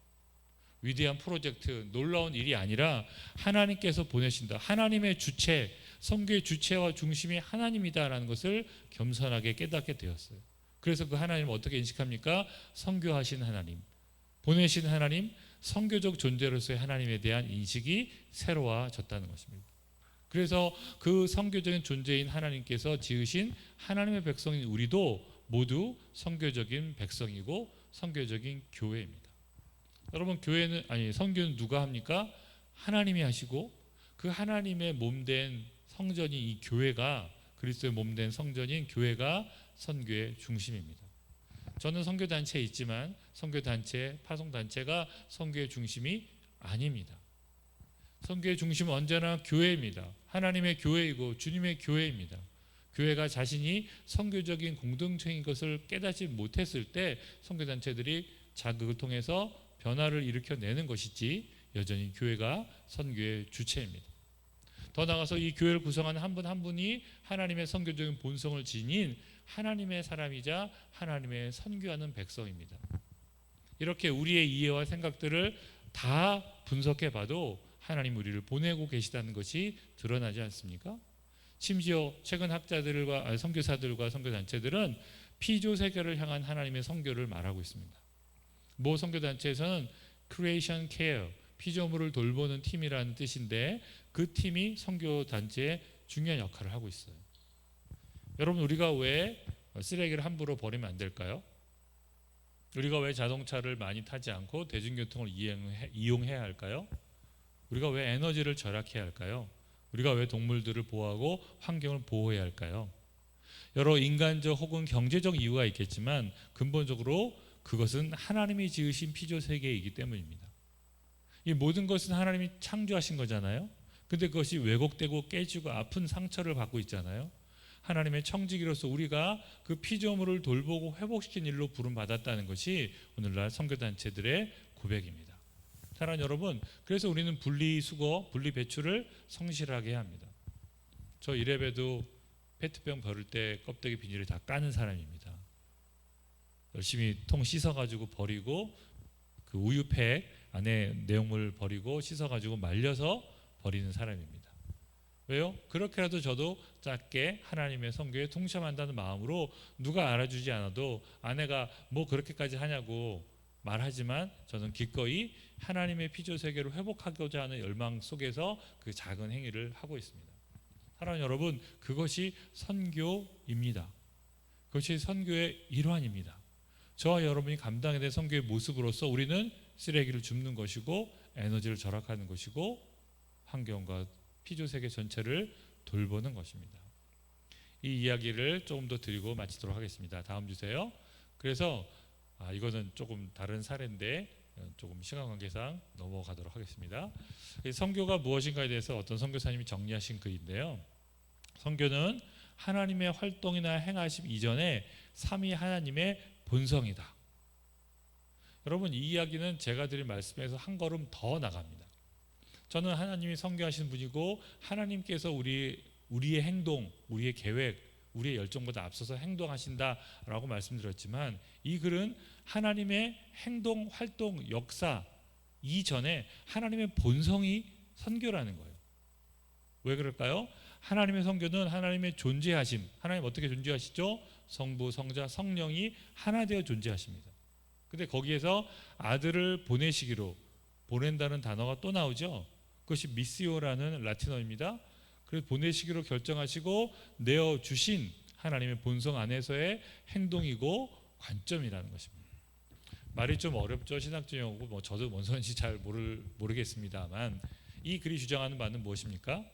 위대한 프로젝트, 놀라운 일이 아니라 하나님께서 보내신다. 하나님의 주체, 선교의 주체와 중심이 하나님이다라는 것을 겸손하게 깨닫게 되었어요. 그래서 그 하나님을 어떻게 인식합니까? 선교하신 하나님, 보내신 하나님, 선교적 존재로서의 하나님에 대한 인식이 새로워졌다는 것입니다. 그래서 그 선교적인 존재인 하나님께서 지으신 하나님의 백성인 우리도 모두 선교적인 백성이고 선교적인 교회입니다. 여러분 선교는 누가 합니까? 하나님이 하시고 그 하나님의 몸된 성전인 이 교회가 그리스도의 몸된 성전인 교회가 선교의 중심입니다. 저는 선교단체에 있지만 선교단체, 파송단체가 선교의 중심이 아닙니다. 선교의 중심은 언제나 교회입니다. 하나님의 교회이고 주님의 교회입니다. 교회가 자신이 선교적인 공동체인 것을 깨닫지 못했을 때 선교단체들이 자극을 통해서 변화를 일으켜내는 것이지 여전히 교회가 선교의 주체입니다. 더 나아가서 이 교회를 구성하는 한 분 한 분이 하나님의 선교적인 본성을 지닌 하나님의 사람이자 하나님의 선교하는 백성입니다. 이렇게 우리의 이해와 생각들을 다 분석해 봐도 하나님 우리를 보내고 계시다는 것이 드러나지 않습니까? 심지어 최근 학자들과 선교사들과 선교단체들은 피조 세계를 향한 하나님의 선교를 말하고 있습니다. 모 선교단체에서는 Creation Care, 피조물을 돌보는 팀이라는 뜻인데 그 팀이 선교단체의 중요한 역할을 하고 있어요. 여러분 우리가 왜 쓰레기를 함부로 버리면 안 될까요? 우리가 왜 자동차를 많이 타지 않고 대중교통을 이용해야 할까요? 우리가 왜 에너지를 절약해야 할까요? 우리가 왜 동물들을 보호하고 환경을 보호해야 할까요? 여러 인간적 혹은 경제적 이유가 있겠지만 근본적으로 그것은 하나님이 지으신 피조 세계이기 때문입니다. 이 모든 것은 하나님이 창조하신 거잖아요. 근데 그것이 왜곡되고 깨지고 아픈 상처를 받고 있잖아요. 하나님의 청지기로서 우리가 그 피조물을 돌보고 회복시킨 일로 부름받았다는 것이 오늘날 선교단체들의 고백입니다. 사랑하는 여러분, 그래서 우리는 분리수거, 분리배출을 성실하게 해야 합니다. 저 이래봬도 페트병 버릴 때 껍데기 비닐을 다 까는 사람입니다. 열심히 통 씻어가지고 버리고 그 우유팩 안에 내용물 버리고 씻어가지고 말려서 버리는 사람입니다. 왜요? 그렇게라도 저도 작게 하나님의 선교에 동참한다는 마음으로 누가 알아주지 않아도 아내가 뭐 그렇게까지 하냐고 말하지만 저는 기꺼이 하나님의 피조 세계를 회복하고자 하는 열망 속에서 그 작은 행위를 하고 있습니다. 사랑하는 여러분, 그것이 선교입니다. 그것이 선교의 일환입니다. 저와 여러분이 감당해야 될 선교의 모습으로서 우리는 쓰레기를 줍는 것이고 에너지를 절약하는 것이고 환경과 피조 세계 전체를 돌보는 것입니다. 이 이야기를 조금 더 드리고 마치도록 하겠습니다. 다음 주세요. 그래서 이거는 조금 다른 사례인데 조금 시간 관계상 넘어가도록 하겠습니다. 선교가 무엇인가에 대해서 어떤 선교사님이 정리하신 글인데요. 선교는 하나님의 활동이나 행하심 이전에 삼위 하나님의 본성이다. 여러분, 이 이야기는 제가 드린 말씀에서 한 걸음 더 나갑니다. 저는 하나님이 선교하신 분이고 하나님께서 우리의 행동, 우리의 계획, 우리의 열정보다 앞서서 행동하신다라고 말씀드렸지만 이 글은 하나님의 행동, 활동, 역사, 이전에 하나님의 본성이 선교라는 거예요. 왜 그럴까요? 하나님의 선교는 하나님의 존재하심, 하나님 어떻게 존재하시죠? 성부, 성자, 성령이 하나 되어 존재하십니다. 근데 거기에서 아들을 보내시기로, 보낸다는 단어가 또 나오죠. 그것이 미시오라는 라틴어입니다. 그래서 보내시기로 결정하시고 내어주신 하나님의 본성 안에서의 행동이고 관점이라는 것입니다. 말이 좀 어렵죠. 신학적 용어고 뭐 저도 뭔 소리인지 잘 모르겠습니다만, 이 글이 주장하는 바는 무엇입니까?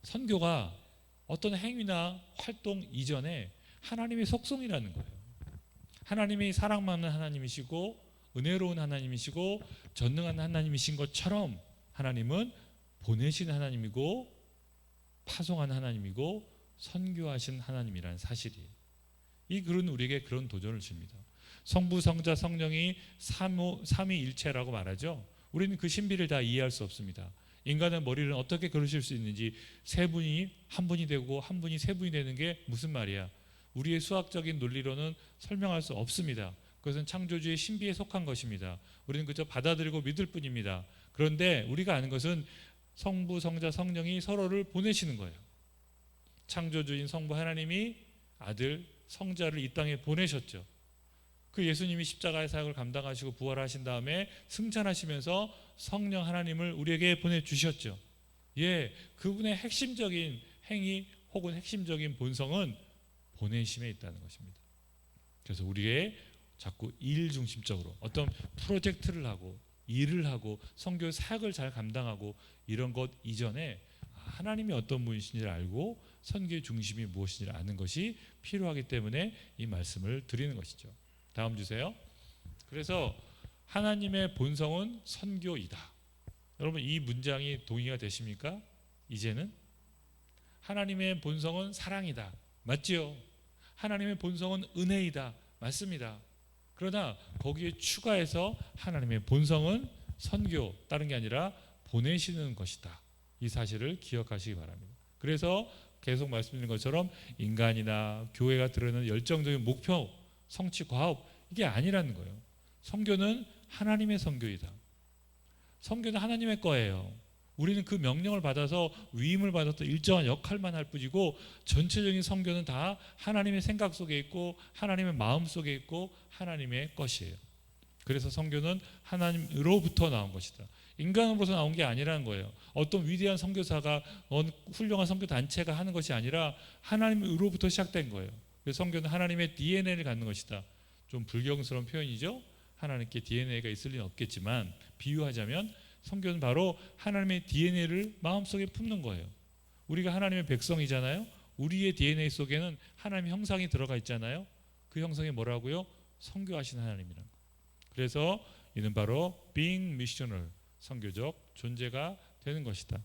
선교가 어떤 행위나 활동 이전에 하나님의 속성이라는 거예요. 하나님이 사랑 많은 하나님이시고 은혜로운 하나님이시고 전능한 하나님이신 것처럼 하나님은 보내신 하나님이고 파송한 하나님이고 선교하신 하나님이라는 사실이에요. 이 글은 우리에게 그런 도전을 줍니다. 성부, 성자, 성령이 삼위일체라고 말하죠. 우리는 그 신비를 다 이해할 수 없습니다. 인간의 머리를 어떻게 그러실 수 있는지, 세 분이 한 분이 되고 한 분이 세 분이 되는 게 무슨 말이야? 우리의 수학적인 논리로는 설명할 수 없습니다. 그것은 창조주의 신비에 속한 것입니다. 우리는 그저 받아들이고 믿을 뿐입니다. 그런데 우리가 아는 것은 성부, 성자, 성령이 서로를 보내시는 거예요. 창조주인 성부 하나님이 아들, 성자를 이 땅에 보내셨죠. 그 예수님이 십자가의 사역을 감당하시고 부활하신 다음에 승천하시면서 성령 하나님을 우리에게 보내주셨죠. 예, 그분의 핵심적인 행위 혹은 핵심적인 본성은 보내심에 있다는 것입니다. 그래서 우리의 자꾸 일 중심적으로 어떤 프로젝트를 하고 일을 하고 선교 사역을 잘 감당하고 이런 것 이전에 하나님이 어떤 분이신지를 알고 선교의 중심이 무엇인지를 아는 것이 필요하기 때문에 이 말씀을 드리는 것이죠. 다음 주세요. 그래서 하나님의 본성은 선교이다. 여러분, 이 문장이 동의가 되십니까? 이제는 하나님의 본성은 사랑이다. 맞지요? 하나님의 본성은 은혜이다. 맞습니다. 그러나 거기에 추가해서 하나님의 본성은 선교, 다른 게 아니라 보내시는 것이다. 이 사실을 기억하시기 바랍니다. 그래서 계속 말씀드린 것처럼 인간이나 교회가 드러내는 열정적인 목표, 성취, 과업, 이게 아니라는 거예요. 선교는 하나님의 선교이다. 선교는 하나님의 거예요. 우리는 그 명령을 받아서 위임을 받아서 일정한 역할만 할 뿐이고 전체적인 선교는 다 하나님의 생각 속에 있고 하나님의 마음 속에 있고 하나님의 것이에요. 그래서 선교는 하나님으로부터 나온 것이다. 인간으로부터 나온 게 아니라는 거예요. 어떤 위대한 선교사가 훌륭한 선교 단체가 하는 것이 아니라 하나님으로부터 시작된 거예요. 그래서 선교는 하나님의 DNA를 갖는 것이다. 좀 불경스러운 표현이죠. 하나님께 DNA가 있을 리는 없겠지만 비유하자면 선교는 바로 하나님의 DNA를 마음속에 품는 거예요. 우리가 하나님의 백성이잖아요. 우리의 DNA 속에는 하나님의 형상이 들어가 있잖아요. 그 형상이 뭐라고요? 선교하신 하나님이라는 거예요. 그래서 이는 바로 being missional, 선교적 존재가 되는 것이다.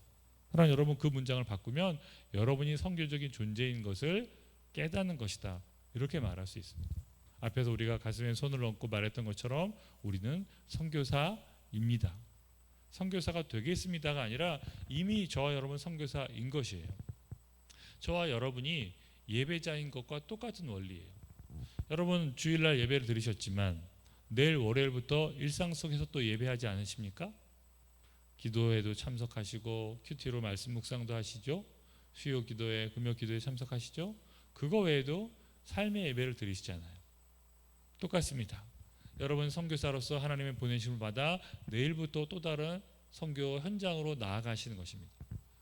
그러나 여러분, 그 문장을 바꾸면 여러분이 선교적인 존재인 것을 깨닫는 것이다. 이렇게 말할 수 있습니다. 앞에서 우리가 가슴에 손을 얹고 말했던 것처럼 우리는 선교사입니다. 선교사가 되겠습니다가 아니라 이미 저와 여러분 선교사인 것이에요. 저와 여러분이 예배자인 것과 똑같은 원리예요. 여러분, 주일날 예배를 드리셨지만 내일 월요일부터 일상 속에서 또 예배하지 않으십니까? 기도회도 참석하시고 큐티로 말씀 묵상도 하시죠. 수요 기도회, 금요 기도회 참석하시죠. 그거 외에도 삶의 예배를 드리시잖아요. 똑같습니다. 여러분 선교사로서 하나님의 보내심을 받아 내일부터 또 다른 선교 현장으로 나아가시는 것입니다.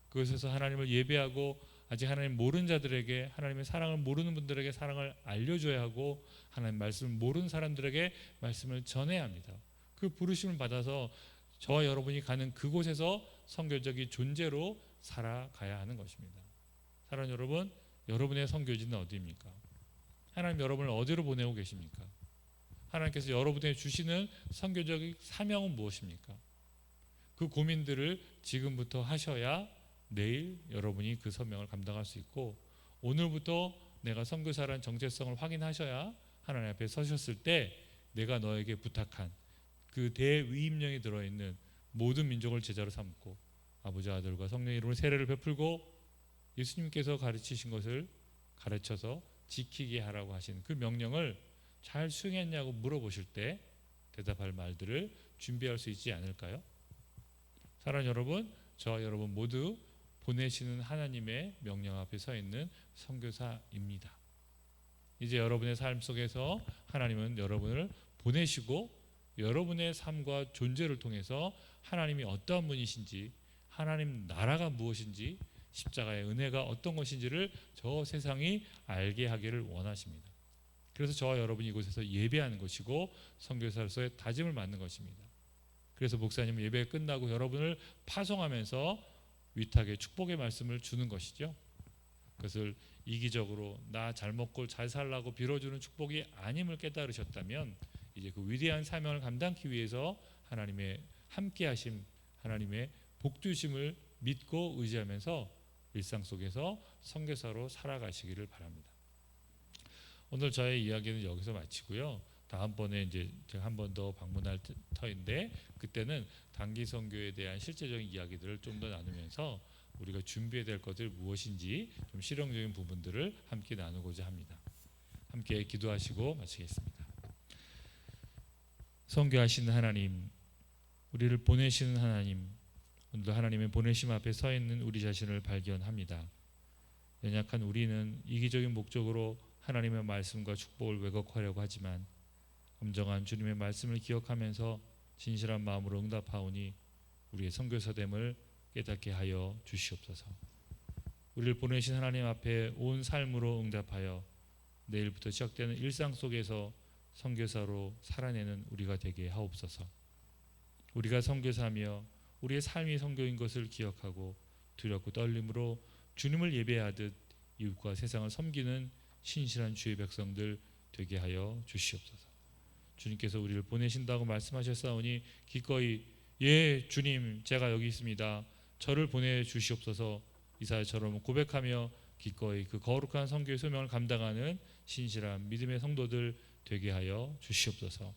그것에서 하나님을 예배하고 아직 하나님 모르는 자들에게, 하나님의 사랑을 모르는 분들에게 사랑을 알려줘야 하고 하나님 말씀을 모르는 사람들에게 말씀을 전해야 합니다. 그 부르심을 받아서 저와 여러분이 가는 그곳에서 선교적인 존재로 살아가야 하는 것입니다. 사랑하는 여러분, 여러분의 선교지는 어디입니까? 하나님 여러분을 어디로 보내고 계십니까? 하나님께서 여러분에게 주시는 선교적인 사명은 무엇입니까? 그 고민들을 지금부터 하셔야 내일 여러분이 그 사명을 감당할 수 있고, 오늘부터 내가 선교사라는 정체성을 확인하셔야 하나님 앞에 서셨을 때 내가 너에게 부탁한 그 대위임령이 들어있는 모든 민족을 제자로 삼고 아버지, 아들과 성령의 이름으로 세례를 베풀고 예수님께서 가르치신 것을 가르쳐서 지키게 하라고 하신 그 명령을 잘 수행했냐고 물어보실 때 대답할 말들을 준비할 수 있지 않을까요? 사랑하는 여러분, 저와 여러분 모두 보내시는 하나님의 명령 앞에 서 있는 선교사입니다. 이제 여러분의 삶 속에서 하나님은 여러분을 보내시고 여러분의 삶과 존재를 통해서 하나님이 어떠한 분이신지, 하나님 나라가 무엇인지, 십자가의 은혜가 어떤 것인지를 저 세상이 알게 하기를 원하십니다. 그래서 저와 여러분이 이곳에서 예배하는 것이고 선교사로서의 다짐을 맡는 것입니다. 그래서 목사님은 예배 끝나고 여러분을 파송하면서 위탁의 축복의 말씀을 주는 것이죠. 그것을 이기적으로 나 잘 먹고 잘 살라고 빌어주는 축복이 아님을 깨달으셨다면 이제 그 위대한 사명을 감당하기 위해서 하나님의 함께하심, 하나님의 복주심을 믿고 의지하면서 일상 속에서 선교사로 살아가시기를 바랍니다. 오늘 저의 이야기는 여기서 마치고요. 다음번에 이제 제가 한 번 더 방문할 터인데 그때는 단기 선교에 대한 실제적인 이야기들을 좀 더 나누면서 우리가 준비해야 될 것들 무엇인지 좀 실용적인 부분들을 함께 나누고자 합니다. 함께 기도하시고 마치겠습니다. 선교하시는 하나님, 우리를 보내시는 하나님, 오늘도 하나님의 보내심 앞에 서 있는 우리 자신을 발견합니다. 연약한 우리는 이기적인 목적으로 하나님의 말씀과 축복을 왜곡하려고 하지만 엄정한 주님의 말씀을 기억하면서 진실한 마음으로 응답하오니 우리의 선교사됨을 깨닫게 하여 주시옵소서. 우리를 보내신 하나님 앞에 온 삶으로 응답하여 내일부터 시작되는 일상 속에서 선교사로 살아내는 우리가 되게 하옵소서. 우리가 선교사며 우리의 삶이 선교인 것을 기억하고 두렵고 떨림으로 주님을 예배하듯 이웃과 세상을 섬기는 신실한 주의 백성들 되게 하여 주시옵소서. 주님께서 우리를 보내신다고 말씀하셨사오니 기꺼이 예 주님 제가 여기 있습니다. 저를 보내주시옵소서. 이사야처럼 고백하며 기꺼이 그 거룩한 선교의 소명을 감당하는 신실한 믿음의 성도들 되게 하여 주시옵소서.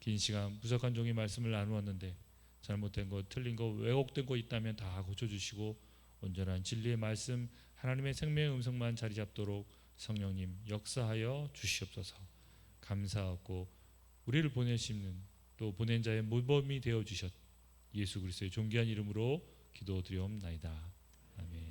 긴 시간 부족한 종이 말씀을 나누었는데 잘못된 것, 틀린 것, 왜곡된 것 있다면 다 고쳐주시고 온전한 진리의 말씀, 하나님의 생명의 음성만 자리 잡도록 성령님 역사하여 주시옵소서. 감사하고 우리를 보내시는 또 보낸 자의 모범이 되어 주셨 예수 그리스도의 존귀한 이름으로 기도드리옵나이다. 아멘.